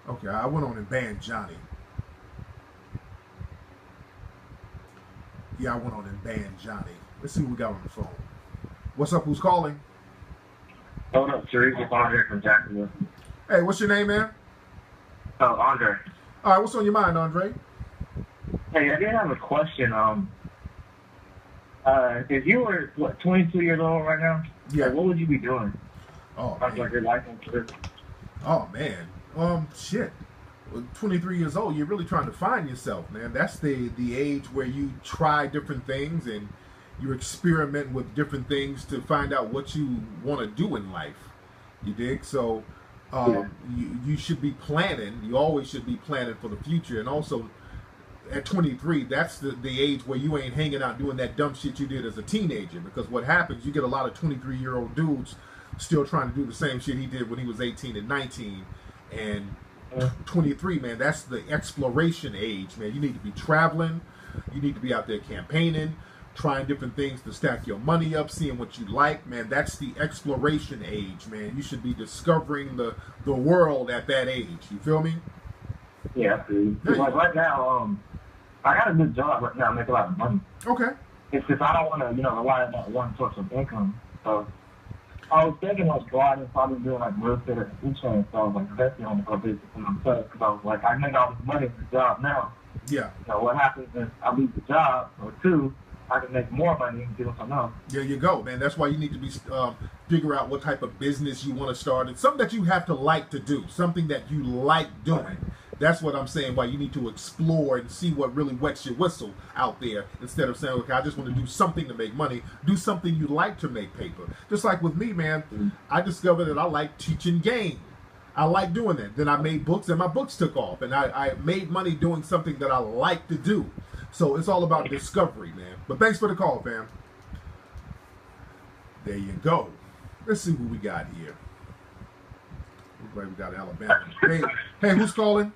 Okay, I went on and banned Johnny. Yeah, I went on and banned Johnny. Let's see what we got on the phone. What's up? Who's calling? Hold up, Tariq. It's Andre from Jacksonville. Hey, what's your name, man? Oh, Andre. All right, what's on your mind, Andre? Hey, I did have a question. If you were, 22 years old right now? Yeah. Like, what would you be doing? Oh, like your life on Twitter? Oh, man. Shit. 23 years old, you're really trying to find yourself, man. That's the age where you try different things and you experiment with different things to find out what you want to do in life. You dig? So you should be planning. You always should be planning for the future. And also, at 23, that's the age where you ain't hanging out doing that dumb shit you did as a teenager. Because what happens, you get a lot of 23-year-old dudes still trying to do the same shit he did when he was 18 and 19. And 23, man, that's the exploration age, man. You need to be traveling. You need to be out there campaigning, trying different things to stack your money up, seeing what you like, man. That's the exploration age, man. You should be discovering the world at that age. You feel me? Yeah, I feel you. Like right now, I got a good job right now. I make a lot of money. Okay. It's just I don't want to, rely on that one source of income. So I was thinking like go out and probably doing like real estate or insurance. So I was like investing on a business for myself because I was like I make all this money in the job now. Yeah. So what happens is I lose the job or two, I can make more money and do something else. There you go, man. That's why you need to be figure out what type of business you want to start. It's something that you have to like to do, something that you like doing. That's what I'm saying, why you need to explore and see what really wets your whistle out there instead of saying, okay, I just want to do something to make money. Do something you like to make paper. Just like with me, man, I discovered that I like teaching game. I like doing that. Then I made books and my books took off. And I made money doing something that I like to do. So it's all about discovery, man. But thanks for the call, fam. There you go. Let's see what we got here. Looks like we got Alabama. Hey, who's calling?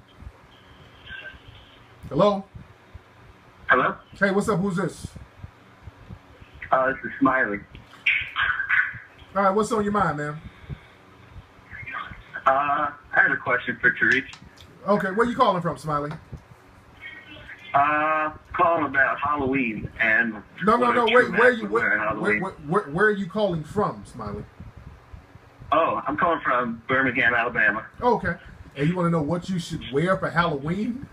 Hello? Hello? Hey, what's up? Who's this? This is Smiley. All right, what's on your mind, man? I had a question for Tariq. Okay, where you calling from, Smiley? Calling about Halloween and No. Where are you calling from, Smiley? Oh, I'm calling from Birmingham, Alabama. Oh, okay. And you want to know what you should wear for Halloween?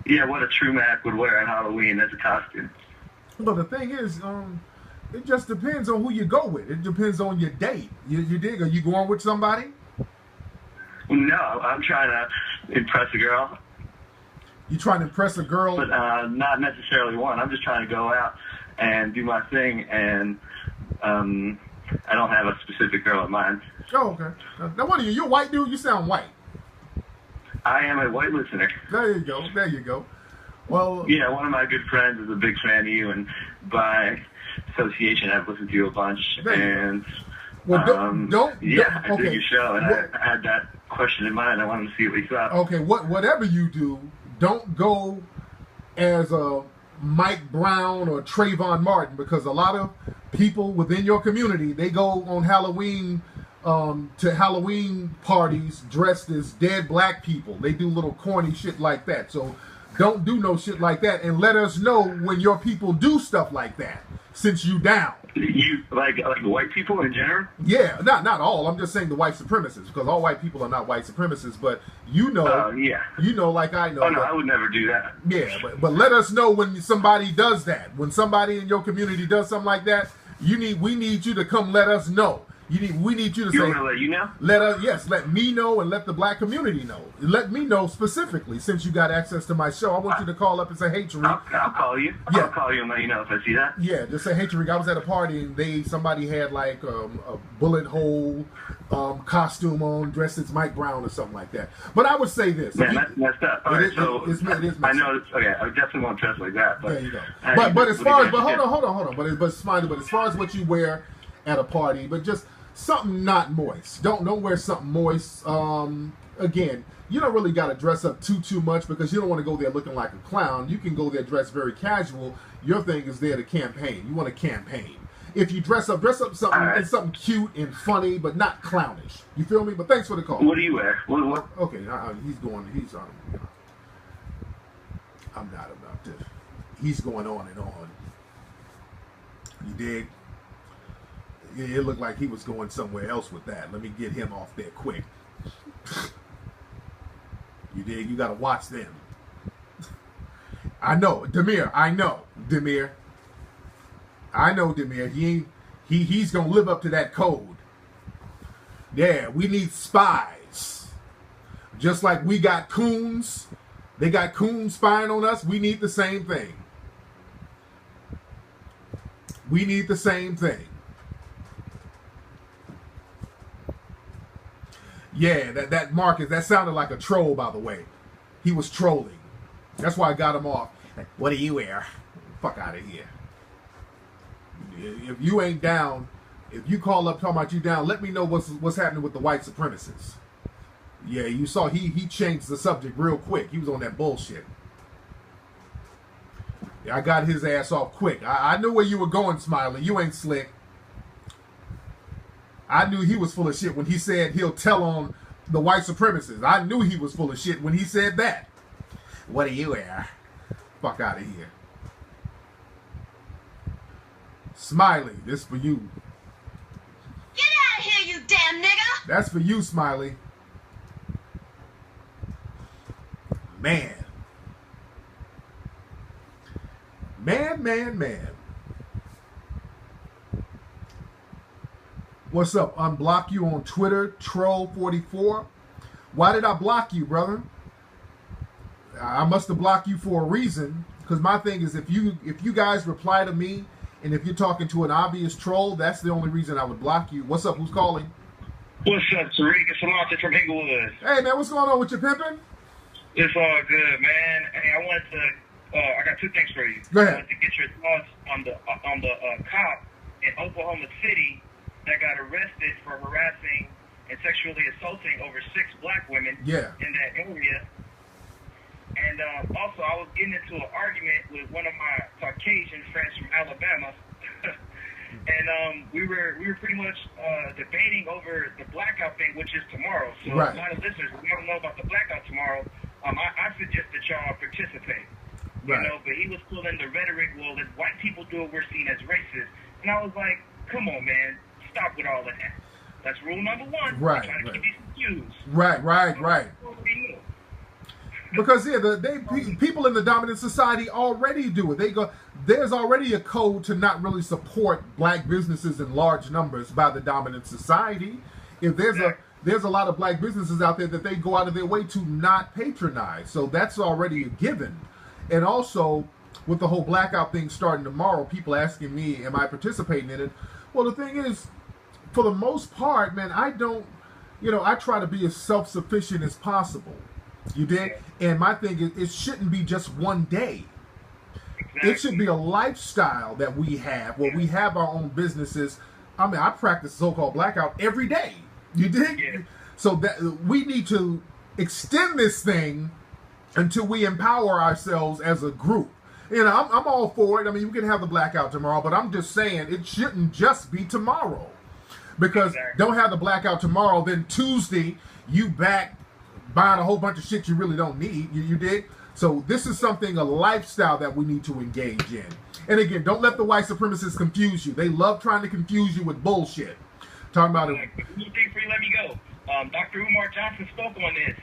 Yeah, what a true Mac would wear on Halloween as a costume. Well, the thing is, it just depends on who you go with. It depends on your date. You dig? Are you going with somebody? No, I'm trying to impress a girl. You trying to impress a girl? But not necessarily one. I'm just trying to go out and do my thing, and I don't have a specific girl in mind. Oh, okay. Now, what are you? You a white dude? You sound white. I am a white listener. There you go. Well, yeah, one of my good friends is a big fan of you, and by association, I've listened to you a bunch. And well, I dig your show, and I had that question in mind. I wanted to see what you thought. Okay, whatever you do, don't go as a Mike Brown or Trayvon Martin, because a lot of people within your community, they go on Halloween to Halloween parties dressed as dead black people. They do little corny shit like that. So don't do no shit like that, and let us know when your people do stuff like that, since you down. You like white people in general? Yeah, not all. I'm just saying the white supremacists, because all white people are not white supremacists. But you know, you know, like I know. Oh no, I would never do that. Yeah, but let us know when somebody does that. When somebody in your community does something like that, we need you to come let us know. We need you to say. You want to let you know? Let me know, and let the black community know. Let me know specifically, since you got access to my show. I want you to call up and say, "Hey, Tariq." I'll call you. Yeah. I'll call you and let you know if I see that. Yeah, just say, "Hey, Tariq, I was at a party and somebody had like a bullet hole costume on, dressed as Mike Brown or something like that." But I would say this. Man, that's messed up. All right, so it is messed I know. up. Okay, I definitely won't dress like that. But there you go. But as far as hold on. But Smiley. But as far as what you wear at a party, but just something not moist. Don't wear something moist. Again, you don't really got to dress up too much, because you don't want to go there looking like a clown. You can go there dressed very casual. Your thing is there to campaign. You want to campaign. If you dress up something something cute and funny, but not clownish. You feel me? But thanks for the call. What do you wear? What? Okay, he's I'm not about this. He's going on and on. You dig? It looked like he was going somewhere else with that. Let me get him off there quick. You dig? You got to watch them. I know, Demir. I know, Demir. He's gonna live up to that code. Yeah, we need spies. Just like we got coons, they got coons spying on us. We need the same thing. We need the same thing. Yeah, that Marcus, that sounded like a troll, by the way. He was trolling. That's why I got him off. What do you wear? Fuck out of here. If you ain't down, if you call up talking about you down, let me know what's happening with the white supremacists. Yeah, you saw he changed the subject real quick. He was on that bullshit. Yeah, I got his ass off quick. I knew where you were going, Smiley. You ain't slick. I knew he was full of shit when he said he'll tell on the white supremacists. I knew he was full of shit when he said that. What do you wear? Fuck out of here. Smiley, this for you. Get out of here, you damn nigga! That's for you, Smiley. Man. Man. What's up? Unblock you on Twitter, Troll44. Why did I block you, brother? I must have blocked you for a reason. Because my thing is, if you guys reply to me, and if you're talking to an obvious troll, that's the only reason I would block you. What's up? Who's calling? What's up, Tariq? It's Samantha from Inglewood. Hey, man, what's going on with your pimping? It's all good, man. Hey, I wanted to. I got two things for you. Go ahead. I wanted to get your thoughts on the cop in Oklahoma City that got arrested for harassing and sexually assaulting over 6 black women in that area. And also, I was getting into an argument with one of my Caucasian friends from Alabama, and we were pretty much debating over the blackout thing, which is tomorrow. So a lot of listeners, if you don't know about the blackout tomorrow, I suggest that y'all participate. You know, but he was pulling the rhetoric, well, if white people do it, we're seen as racist. And I was like, come on, man, stop with all of that. That's rule number 1. Right. Trying to keep these confused. Right. Because people in the dominant society already do it. There's already a code to not really support black businesses in large numbers by the dominant society. If there's a lot of black businesses out there that they go out of their way to not patronize. So that's already a given. And also, with the whole blackout thing starting tomorrow, people asking me, am I participating in it? Well, the thing is, for the most part, man, I try to be as self-sufficient as possible. You dig? And my thing is, it shouldn't be just one day. Exactly. It should be a lifestyle that we have, where we have our own businesses. I mean, I practice so-called blackout every day. You dig? Yeah. So that we need to extend this thing until we empower ourselves as a group. You know, I'm all for it. I mean, we can have the blackout tomorrow, but I'm just saying it shouldn't just be tomorrow. Because don't have the blackout tomorrow, then Tuesday you back buying a whole bunch of shit you really don't need. You dig? So this is something, a lifestyle that we need to engage in. And again, don't let the white supremacists confuse you. They love trying to confuse you with bullshit. Talking about it. Before you let me go, Dr. Umar Johnson spoke on this.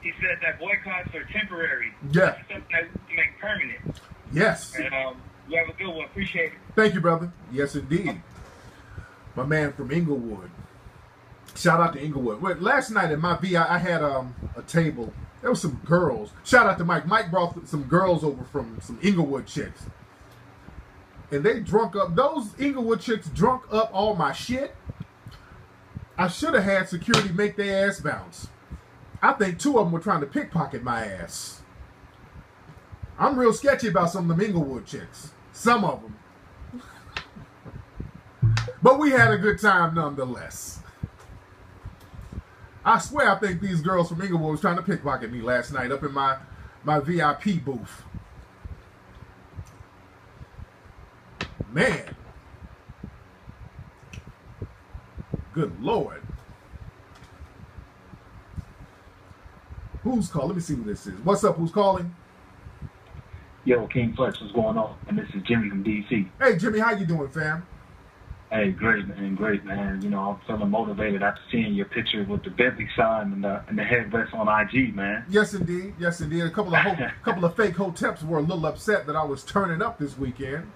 He said that boycotts are temporary. Yeah. It's something that we can make permanent. Yes. And you have a good one. Appreciate it. Thank you, brother. Yes, indeed. My man from Inglewood. Shout out to Inglewood. Well, last night at my VI, I had a table. There was some girls. Shout out to Mike. Mike brought some girls over from some Inglewood chicks. And they drunk up, those Inglewood chicks drunk up all my shit. I should have had security make their ass bounce. I think 2 of them were trying to pickpocket my ass. I'm real sketchy about some of them Inglewood chicks. Some of them. But we had a good time nonetheless. I swear I think these girls from Inglewood was trying to pickpocket me last night up in my VIP booth. Man. Good Lord. Who's calling? Let me see who this is. What's up? Who's calling? Yo, King Flex, what's going on? And this is Jimmy from DC. Hey, Jimmy, how you doing, fam? Hey, great, man. You know, I'm feeling motivated after seeing your picture with the Bentley sign and the headrest on IG, man. Yes, indeed. Yes, indeed. A couple of fake hoteps were a little upset that I was turning up this weekend.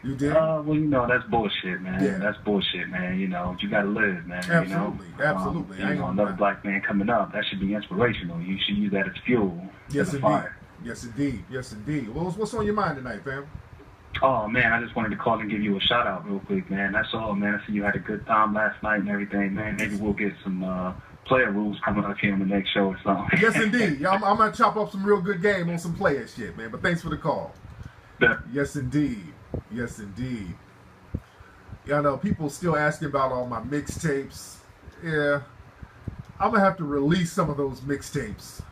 You did? Well, you know, that's bullshit, man. Yeah. That's bullshit, man. You know, you got to live, man. Absolutely. You know? Absolutely. You know, another black man coming up, that should be inspirational. You should use that as fuel. Yes, indeed. Fire. Yes, indeed. Yes, indeed. Well, what's on your mind tonight, fam? Oh, man, I just wanted to call and give you a shout-out real quick, man. That's all, man. I see you had a good time last night and everything, man. Maybe we'll get some player rules coming up here on the next show or something. Yes, indeed. I'm going to chop up some real good game on some player shit, man. But thanks for the call. Yeah. Yes, indeed. Yes, indeed. Yeah, I know people still asking about all my mixtapes. Yeah. I'm going to have to release some of those mixtapes.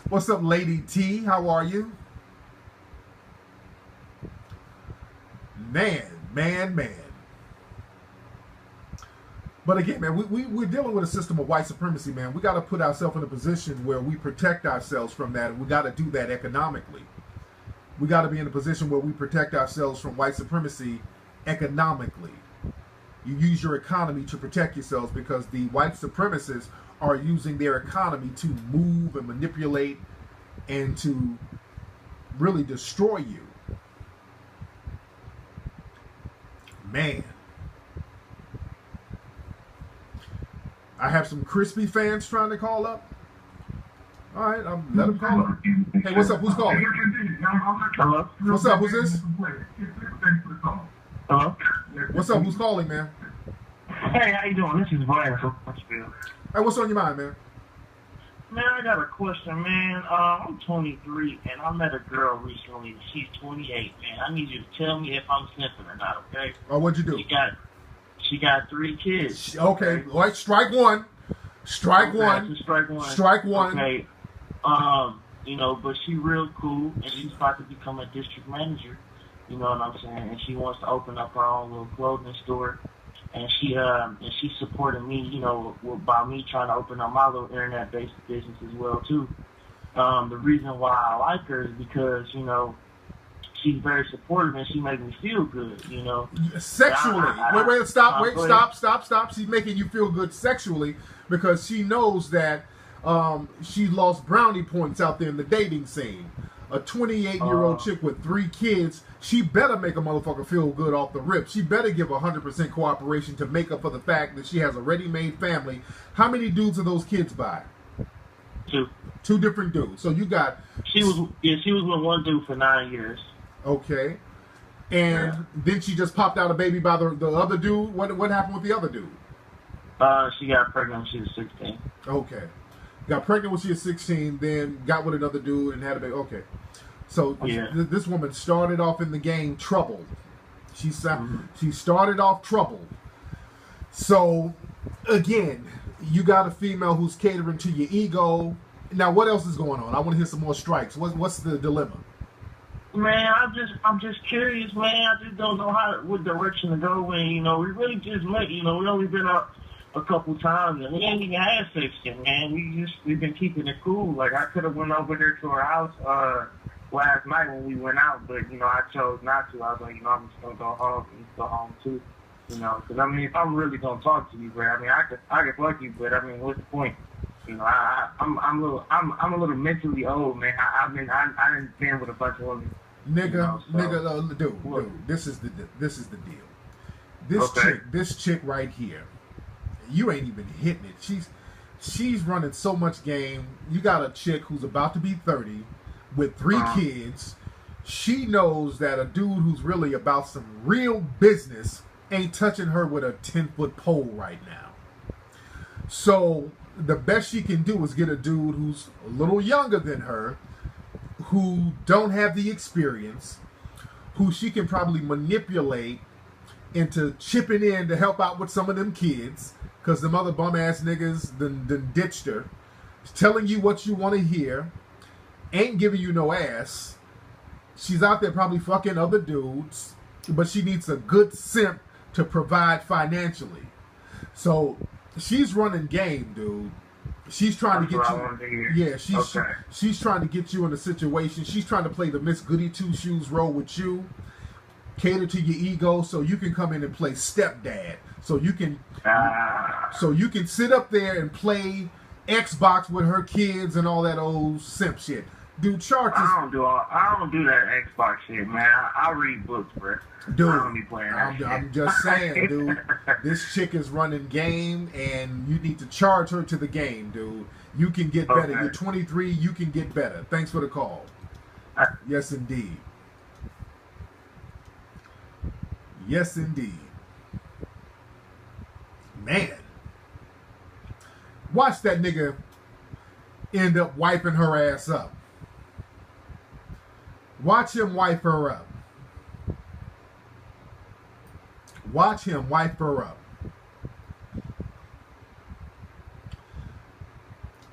What's up, Lady T? How are you? Man. But again, man, we're dealing with a system of white supremacy, man. We got to put ourselves in a position where we protect ourselves from that, and we got to do that economically. We got to be in a position where we protect ourselves from white supremacy economically. You use your economy to protect yourselves because the white supremacists are using their economy to move and manipulate and to really destroy you. Man. I have some Crispy fans trying to call up. All right, let them call up. Hey, what's up? Who's calling? Hello? What's up? Who's this? Hello? What's up? Who's calling, man? Hey, how you doing? This is Brian from Huntsville. Hey, what's on your mind, man? Man, I got a question, man. I'm 23, and I met a girl recently. She's 28, man. I need you to tell me if I'm simping or not, okay? Oh, what'd you do? She got 3 kids. Okay, all right, strike one. Strike one. Strike one. Okay. You know, but she real cool, and she's about to become a district manager. You know what I'm saying? And she wants to open up her own little clothing store. And she's supporting me, you know, by me trying to open up my little internet-based business as well too. The reason why I like her is because, you know, she's very supportive and she makes me feel good, you know. Sexually. Stop. She's making you feel good sexually because she knows that she lost brownie points out there in the dating scene. A 28-year-old chick with 3 kids, she better make a motherfucker feel good off the rip. She better give 100% cooperation to make up for the fact that she has a ready-made family. How many dudes are those kids by? 2. 2 different dudes. So you got... She was with one dude for 9 years. Okay. And then she just popped out a baby by the other dude? What happened with the other dude? She got pregnant when she was 16. Okay. Got pregnant when she was 16, then got with another dude and had a baby. Okay. So this woman started off in the game troubled. She started off troubled. So, again, you got a female who's catering to your ego, Now, what else is going on? I want to hear some more strikes. What's the dilemma? Man, I'm just curious, man. I just don't know what direction to go in. You know, we really just met. You know, we only been out a couple times, and we ain't even had sex yet, man. We've been keeping it cool. Like, I could have went over there to her house last night when we went out, but you know, I chose not to. I was like, you know, I'm just gonna go home and go home too. You know, because I mean, if I'm really gonna talk to you, bro, I mean, I could fuck you, but I mean, what's the point? You know, I'm a little mentally old, man. I done been with a bunch of women. Nigga, you know, so, dude, this is the deal. This chick right here, you ain't even hitting it. She's running so much game. You got a chick who's about to be 30 with 3 kids. She knows that a dude who's really about some real business ain't touching her with a 10-foot pole right now. So the best she can do is get a dude who's a little younger than her, who don't have the experience, who she can probably manipulate into chipping in to help out with some of them kids, because them other bum-ass niggas done ditched her, telling you what you want to hear, ain't giving you no ass. She's out there probably fucking other dudes, but she needs a good simp to provide financially. So she's running game, dude. She's trying to get you. Yeah, she's trying to get you in a situation. She's trying to play the Miss Goody Two Shoes role with you, cater to your ego, so you can come in and play stepdad. So you can sit up there and play Xbox with her kids and all that old simp shit. Dude, charges. I don't do that Xbox shit, man. I read books, bro. Dude, I don't be playing that shit. I'm just saying, dude. This chick is running game, and you need to charge her to the game, dude. You can get better. You're 23. You can get better. Thanks for the call. Yes, indeed. Yes, indeed. Man. Watch that nigga end up wiping her ass up. Watch him wipe her up. Watch him wipe her up.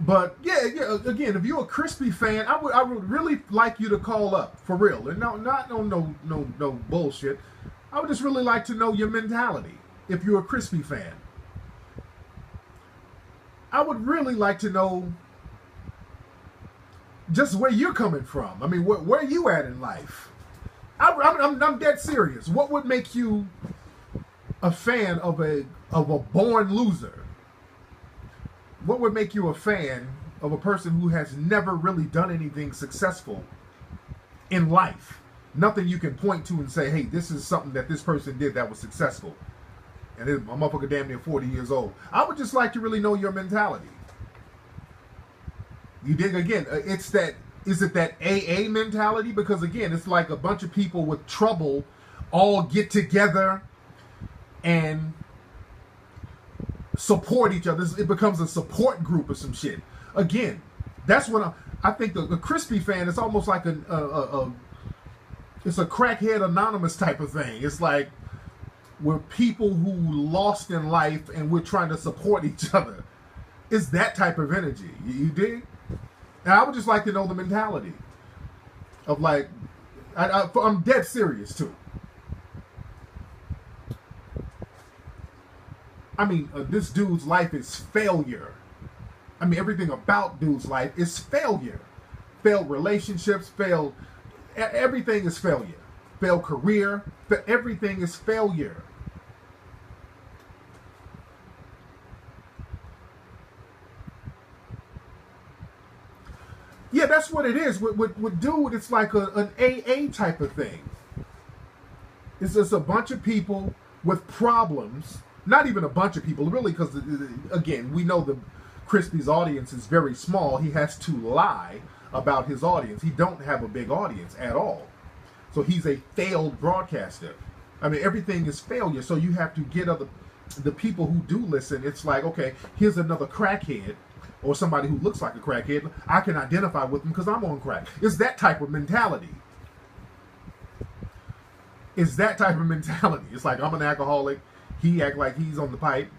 But yeah. Again, if you're a Crispy fan, I would really like you to call up for real, and not no bullshit. I would just really like to know your mentality. If you're a Crispy fan, I would really like to know just where you're coming from. I mean, where are you at in life? I'm dead serious. What would make you a fan of a born loser? What would make you a fan of a person who has never really done anything successful in life? Nothing you can point to and say, hey, this is something that this person did that was successful. And a motherfucker damn near 40 years old. I would just like to really know your mentality. You dig? Again, is it that AA mentality? Because again, it's like a bunch of people with trouble all get together and support each other. It becomes a support group or some shit. Again, that's when I think the Crispy fan is almost like it's a crackhead anonymous type of thing. It's like we're people who lost in life and we're trying to support each other. It's that type of energy. You dig? And I would just like to know the mentality of like, I'm dead serious too. I mean, this dude's life is failure. I mean, everything about dude's life is failure. Failed relationships, everything is failure. Failed career, everything is failure. Yeah, that's what it is. With dude, it's like an AA type of thing. It's just a bunch of people with problems. Not even a bunch of people, really, because, again, we know the Crispy's audience is very small. He has to lie about his audience. He don't have a big audience at all. So he's a failed broadcaster. I mean, everything is failure. So you have to get the people who do listen. It's like, okay, here's another crackhead or somebody who looks like a crackhead. I can identify with them because I'm on crack. It's that type of mentality. It's that type of mentality. It's like, I'm an alcoholic. He act like he's on the pipe.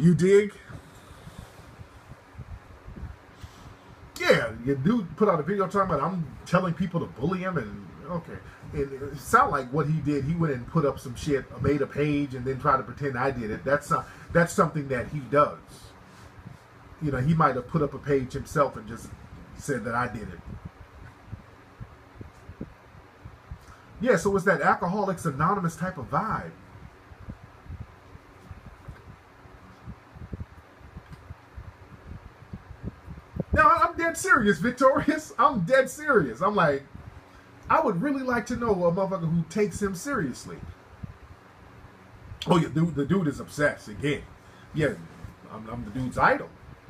You dig? Yeah, your dude put out a video talking about I'm telling people to bully him, and okay. And it sounded like what he did, he went and put up some shit, made a page, and then tried to pretend I did it. That's something that he does. You know, he might have put up a page himself and just said that I did it. Yeah, so it's that Alcoholics Anonymous type of vibe. No, I'm dead serious, Victorious. I'm dead serious. I'm like, I would really like to know a motherfucker who takes him seriously. Oh, yeah, the dude is obsessed again. Yeah, I'm the dude's idol.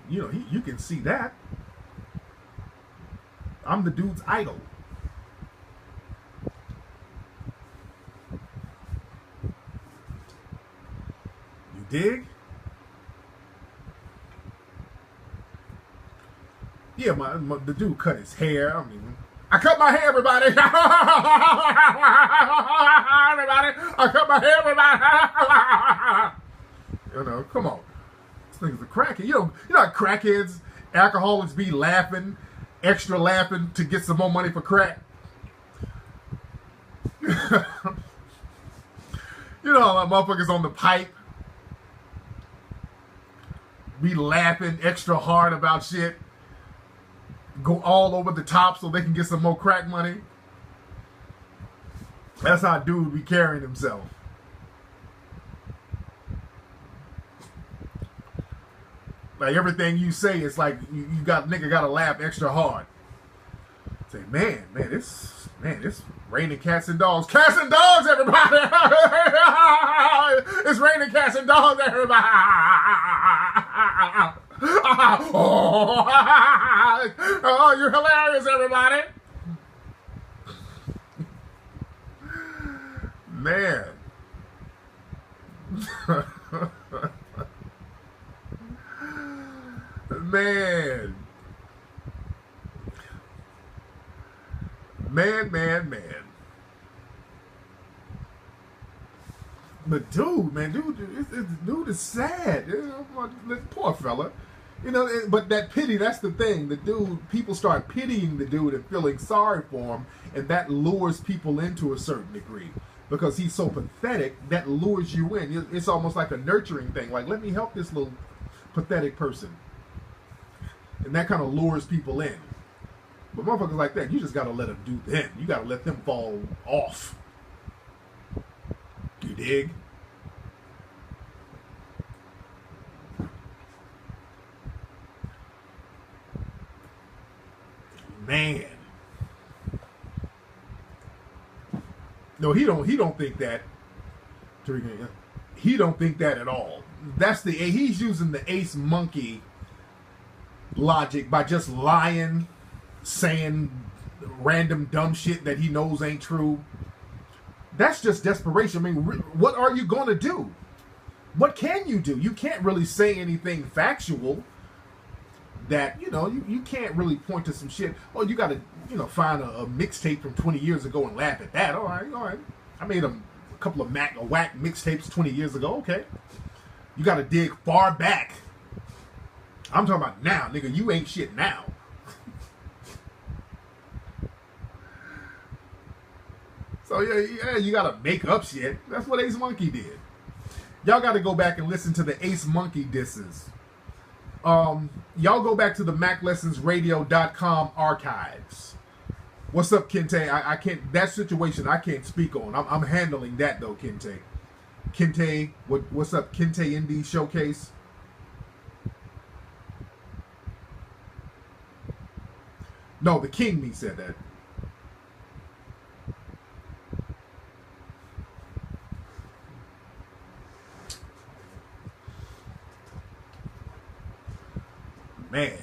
You know, you can see that. I'm the dude's idol. You dig? Yeah, the dude cut his hair. I mean, I cut my hair, everybody. Everybody, I cut my hair, everybody. You know, come on. This nigga's a crackhead. You know how crackheads, alcoholics be laughing, extra laughing to get some more money for crack? You know how motherfuckers on the pipe be laughing extra hard about shit? Go all over the top so they can get some more crack money. That's how dude be carrying himself. Like everything you say is like you got nigga gotta laugh extra hard. Say, man, this raining cats and dogs. Cats and dogs, everybody! It's raining cats and dogs, everybody! Oh, you're hilarious, everybody. Man. Man. But dude, dude is sad. Poor fella. You know, but that pity, that's the thing. The dude, people start pitying the dude and feeling sorry for him, and that lures people into a certain degree. Because he's so pathetic, that lures you in. It's almost like a nurturing thing. Like, let me help this little pathetic person. And that kind of lures people in. But motherfuckers like that, you just got to let them do them. You got to let them fall off. You dig? Man. No, he don't think that. He don't think that at all. He's using the ace monkey logic by just lying, saying random dumb shit that he knows ain't true. That's just desperation. I mean, what are you going to do? What can you do? You can't really say anything factual that, you can't really point to some shit. Oh, you got to, find a mixtape from 20 years ago and laugh at that. All right. I made a couple of whack mixtapes 20 years ago. Okay. You got to dig far back. I'm talking about now, nigga. You ain't shit now. So yeah, you gotta make up shit. That's what Ace Monkey did. Y'all gotta go back and listen to the Ace Monkey disses. Y'all go back to the MacLessonsRadio.com archives. What's up, Kente? I can't. That situation I can't speak on. I'm handling that though, Kente. Kente, what's up, Kente Indie Showcase? No, the King me said that. Man.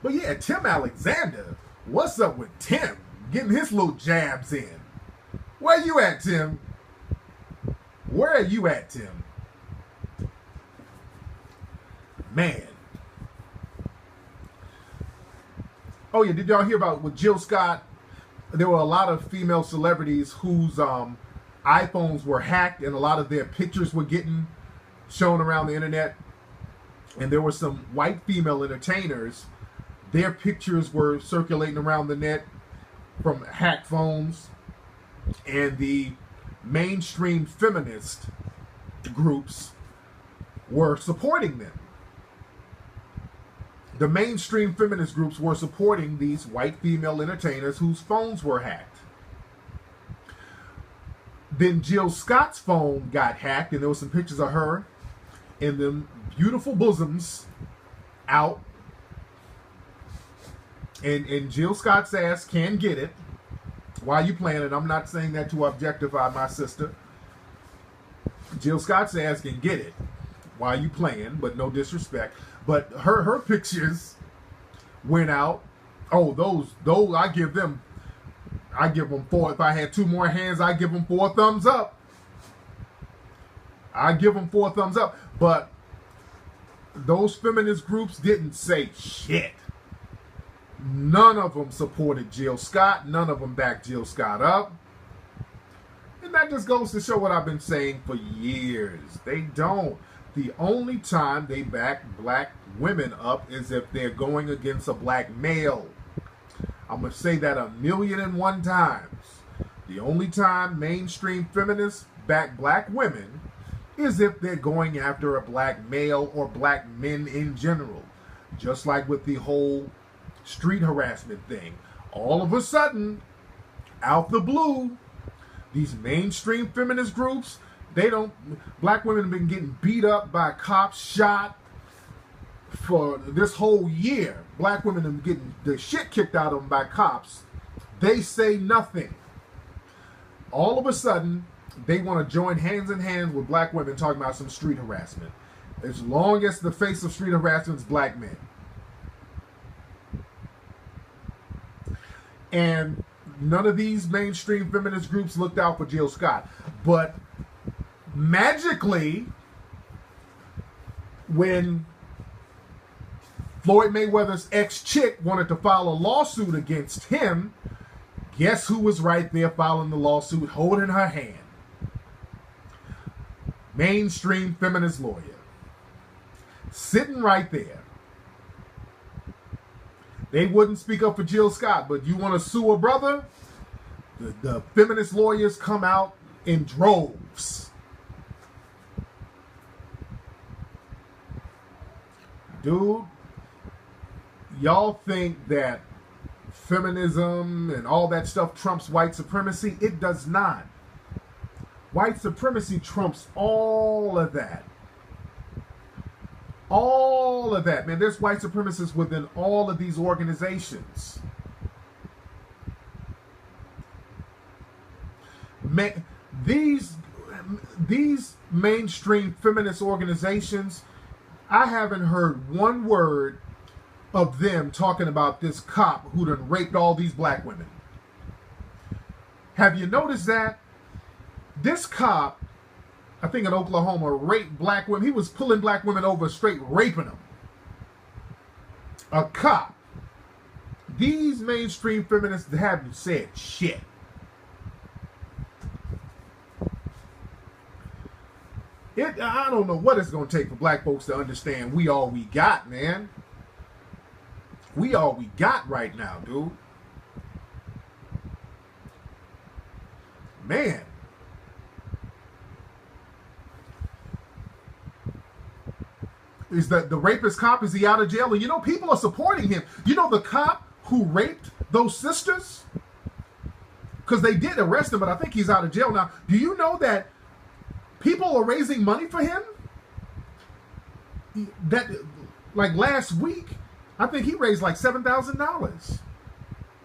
But yeah, Tim Alexander. What's up with Tim? Getting his little jabs in. Where you at, Tim? Where are you at, Tim? Man. Oh yeah, did y'all hear about with Jill Scott? There were a lot of female celebrities whose iPhones were hacked and a lot of their pictures were getting shown around the internet, and there were some white female entertainers. Their pictures were circulating around the net from hacked phones, and the mainstream feminist groups were supporting them. The mainstream feminist groups were supporting these white female entertainers whose phones were hacked. Then Jill Scott's phone got hacked, and there were some pictures of her in them beautiful bosoms out. And Jill Scott's ass can get it. Why you playing it? I'm not saying that to objectify my sister. Jill Scott's ass can get it. Why you playing? But no disrespect. But her pictures went out. Oh, those I give them 4. If I had 2 more hands, I give them 4 thumbs up. I give them 4 thumbs up. But those feminist groups didn't say shit. None of them supported Jill Scott. None of them backed Jill Scott up. And that just goes to show what I've been saying for years. They don't. The only time they back black women up is if they're going against a black male. I'm going to say that 1,000,001 times. The only time mainstream feminists back black women is if they're going after a black male or black men in general. Just like with the whole street harassment thing. All of a sudden, out the blue, these mainstream feminist groups, black women have been getting beat up by cops, shot for this whole year. Black women have been getting the shit kicked out of them by cops. They say nothing. All of a sudden, they want to join hands in hand with black women talking about some street harassment. As long as the face of street harassment is black men. And none of these mainstream feminist groups looked out for Jill Scott. But magically, when Floyd Mayweather's ex-chick wanted to file a lawsuit against him, guess who was right there filing the lawsuit, holding her hand? Mainstream feminist lawyer. Sitting right there. They wouldn't speak up for Jill Scott, but you want to sue a brother? The feminist lawyers come out in droves. Dude, y'all think that feminism and all that stuff trumps white supremacy? It does not. White supremacy trumps all of that. All of that, man. There's white supremacists within all of these organizations. These mainstream feminist organizations, I haven't heard one word of them talking about this cop who done raped all these black women. Have you noticed that? This cop, I think in Oklahoma, raped black women. He was pulling black women over, straight raping them. A cop. These mainstream feminists haven't said shit. I don't know what it's going to take for black folks to understand we all we got, man. We all we got right now, dude. Man. Is that the rapist cop, is he out of jail? And you know, people are supporting him. You know the cop who raped those sisters? Because they did arrest him, but I think he's out of jail now. Do you know that people are raising money for him? That, like last week, I think he raised like $7,000.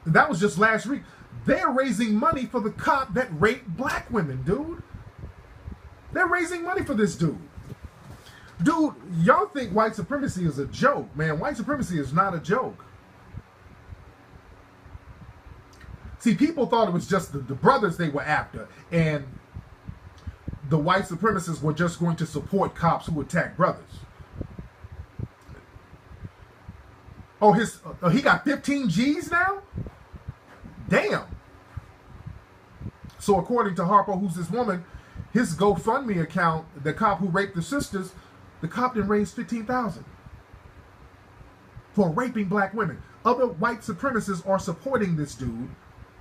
That was just last week. They're raising money for the cop that raped black women, dude. They're raising money for this dude. Dude, y'all think white supremacy is a joke, man. White supremacy is not a joke. See, people thought it was just the brothers they were after, and the white supremacists were just going to support cops who attack brothers. Oh, he got 15 G's now? Damn. So according to Harpo, who's this woman, His GoFundMe account, the cop who raped the sisters, the cop didn't raise $15,000 for raping black women. Other white supremacists are supporting this dude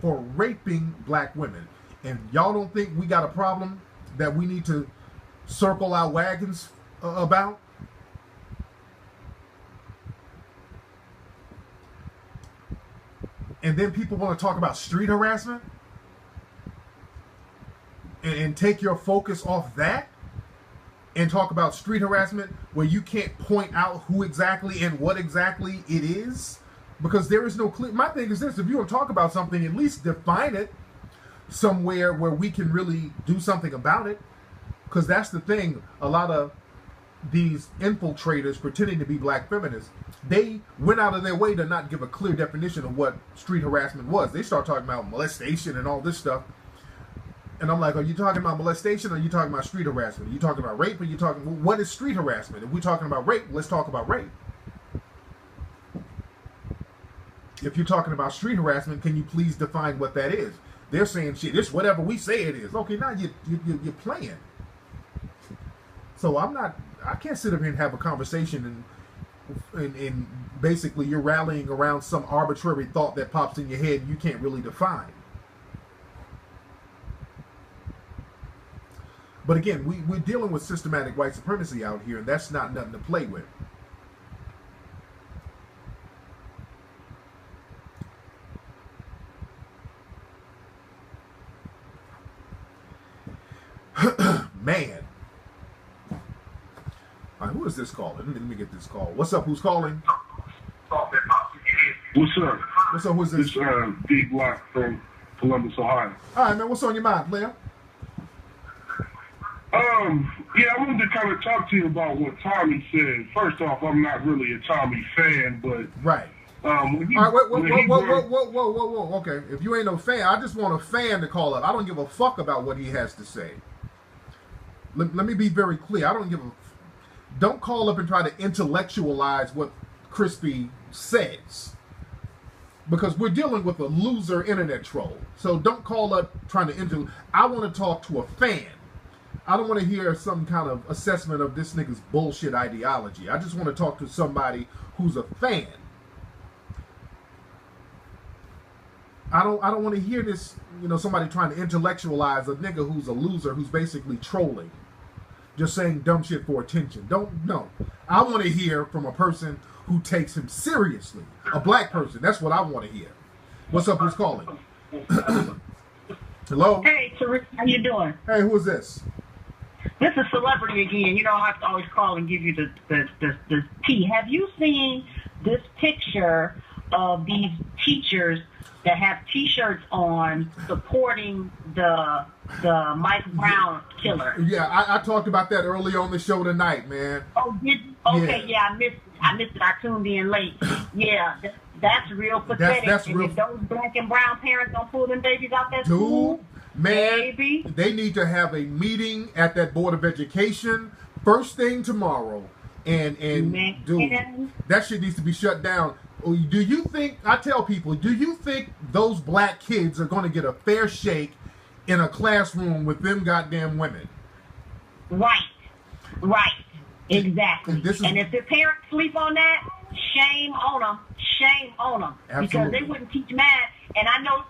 for raping black women. And y'all don't think we got a problem that we need to circle our wagons about? And then people want to talk about street harassment and take your focus off that and talk about street harassment where you can't point out who exactly and what exactly it is, because there is no clear. My thing is this: if you want to talk about something, at least define it somewhere where we can really do something about it. Because that's the thing, a lot of these infiltrators pretending to be black feminists, they went out of their way to not give a clear definition of what street harassment was. They start talking about molestation and all this stuff. And I'm like, are you talking about molestation or are you talking about street harassment? Are you talking about rape or are you talking, what is street harassment? If we're talking about rape, let's talk about rape. If you're talking about street harassment, can you please define what that is? They're saying shit, it's whatever we say it is. Okay, now you're playing. So I can't sit up here and have a conversation and basically you're rallying around some arbitrary thought that pops in your head and you can't really define. But again, we're dealing with systematic white supremacy out here, and that's not nothing to play with. Man. All right, who is this calling? Let me get this call. What's up? Who's calling? What's up? What's up? Who's this? It's Big Block from Columbus, Ohio. All right, man. What's on your mind, player? Yeah, I wanted to kind of talk to you about what Tommy said. First off, I'm not really a Tommy fan, but right. All right, whoa. Okay, if you ain't no fan, I just want a fan to call up. I don't give a fuck about what he has to say. Let me be very clear. I don't give a. Don't call up and try to intellectualize what Crispy says, because we're dealing with a loser internet troll. So don't call up trying to I want to talk to a fan. I don't want to hear some kind of assessment of this nigga's bullshit ideology. I just want to talk to somebody who's a fan. I don't want to hear this, somebody trying to intellectualize a nigga who's a loser, who's basically trolling, just saying dumb shit for attention. No. I want to hear from a person who takes him seriously, a black person. That's what I want to hear. What's up? Who's calling? Hello. Hey, Tariq, how you doing? Hey, who is this? This is Celebrity again. I have to always call and give you the tea. Have you seen this picture of these teachers that have T-shirts on supporting the Mike Brown killer? Yeah, I talked about that early on the show tonight, man. Oh, did you? Okay, yeah, I missed it. I tuned in late. Yeah, that's real pathetic. That's real. And if those black and brown parents don't pull them babies out that school, man, they need to have a meeting at that Board of Education first thing tomorrow. And dude, that shit needs to be shut down. Do you think, I tell people, do you think those black kids are going to get a fair shake in a classroom with them goddamn women? Right. Exactly. And if their parents sleep on that, shame on them. Shame on them. Absolutely. Because they wouldn't teach math. And I know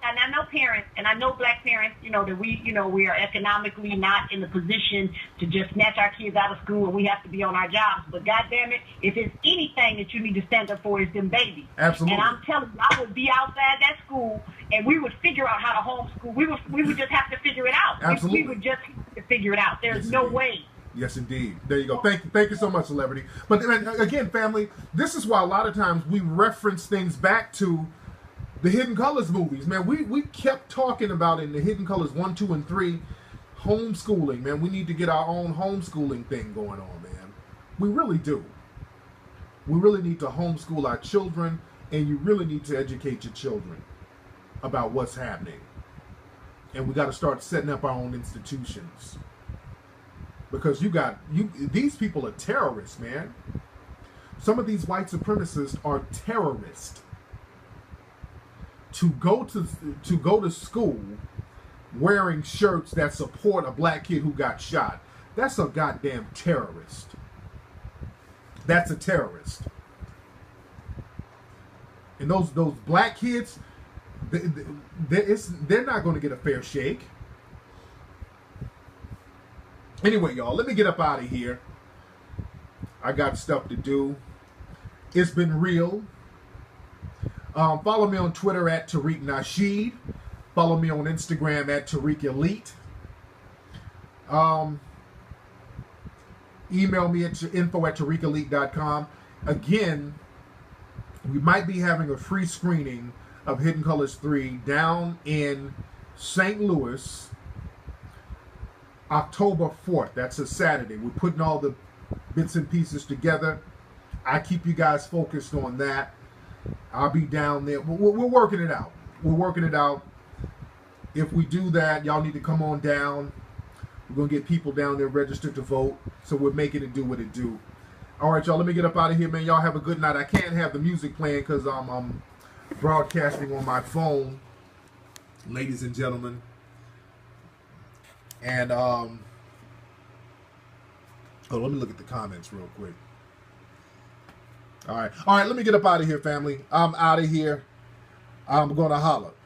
parents, and I know black parents, that we are economically not in the position to just snatch our kids out of school and we have to be on our jobs. But goddamn it, if it's anything that you need to stand up for, is them babies. Absolutely. And I'm telling you, I would be outside that school and we would figure out how to homeschool. We would just have to figure it out. Absolutely. We would just have to figure it out. There's no way. Yes, indeed. There you go. Thank you so much, Celebrity. But again, family, this is why a lot of times we reference things back to the Hidden Colors movies. Man, we kept talking about in the Hidden Colors 1, 2, and 3, homeschooling. Man, we need to get our own homeschooling thing going on, man. We really do. We really need to homeschool our children, and you really need to educate your children about what's happening. And we got to start setting up our own institutions. Because these people are terrorists, man. Some of these white supremacists are terrorists. To go to school, wearing shirts that support a black kid who got shot. That's a goddamn terrorist. That's a terrorist. And those black kids, they're not going to get a fair shake. Anyway, y'all, let me get up out of here. I got stuff to do. It's been real. Follow me on Twitter at Tariq Nasheed. Follow me on Instagram at Tariq Elite. Email me at info@tariqelite.com. Again, we might be having a free screening of Hidden Colors 3 down in St. Louis, October 4th. That's a Saturday. We're putting all the bits and pieces together. I keep you guys focused on that. I'll be down there. We're working it out. We're working it out. If we do that, y'all need to come on down. We're going to get people down there registered to vote. So we're making it do what it do. All right, y'all. Let me get up out of here, man. Y'all have a good night. I can't have the music playing because I'm broadcasting on my phone, ladies and gentlemen. And oh, let me look at the comments real quick. All right. Let me get up out of here, family. I'm out of here. I'm going to holler.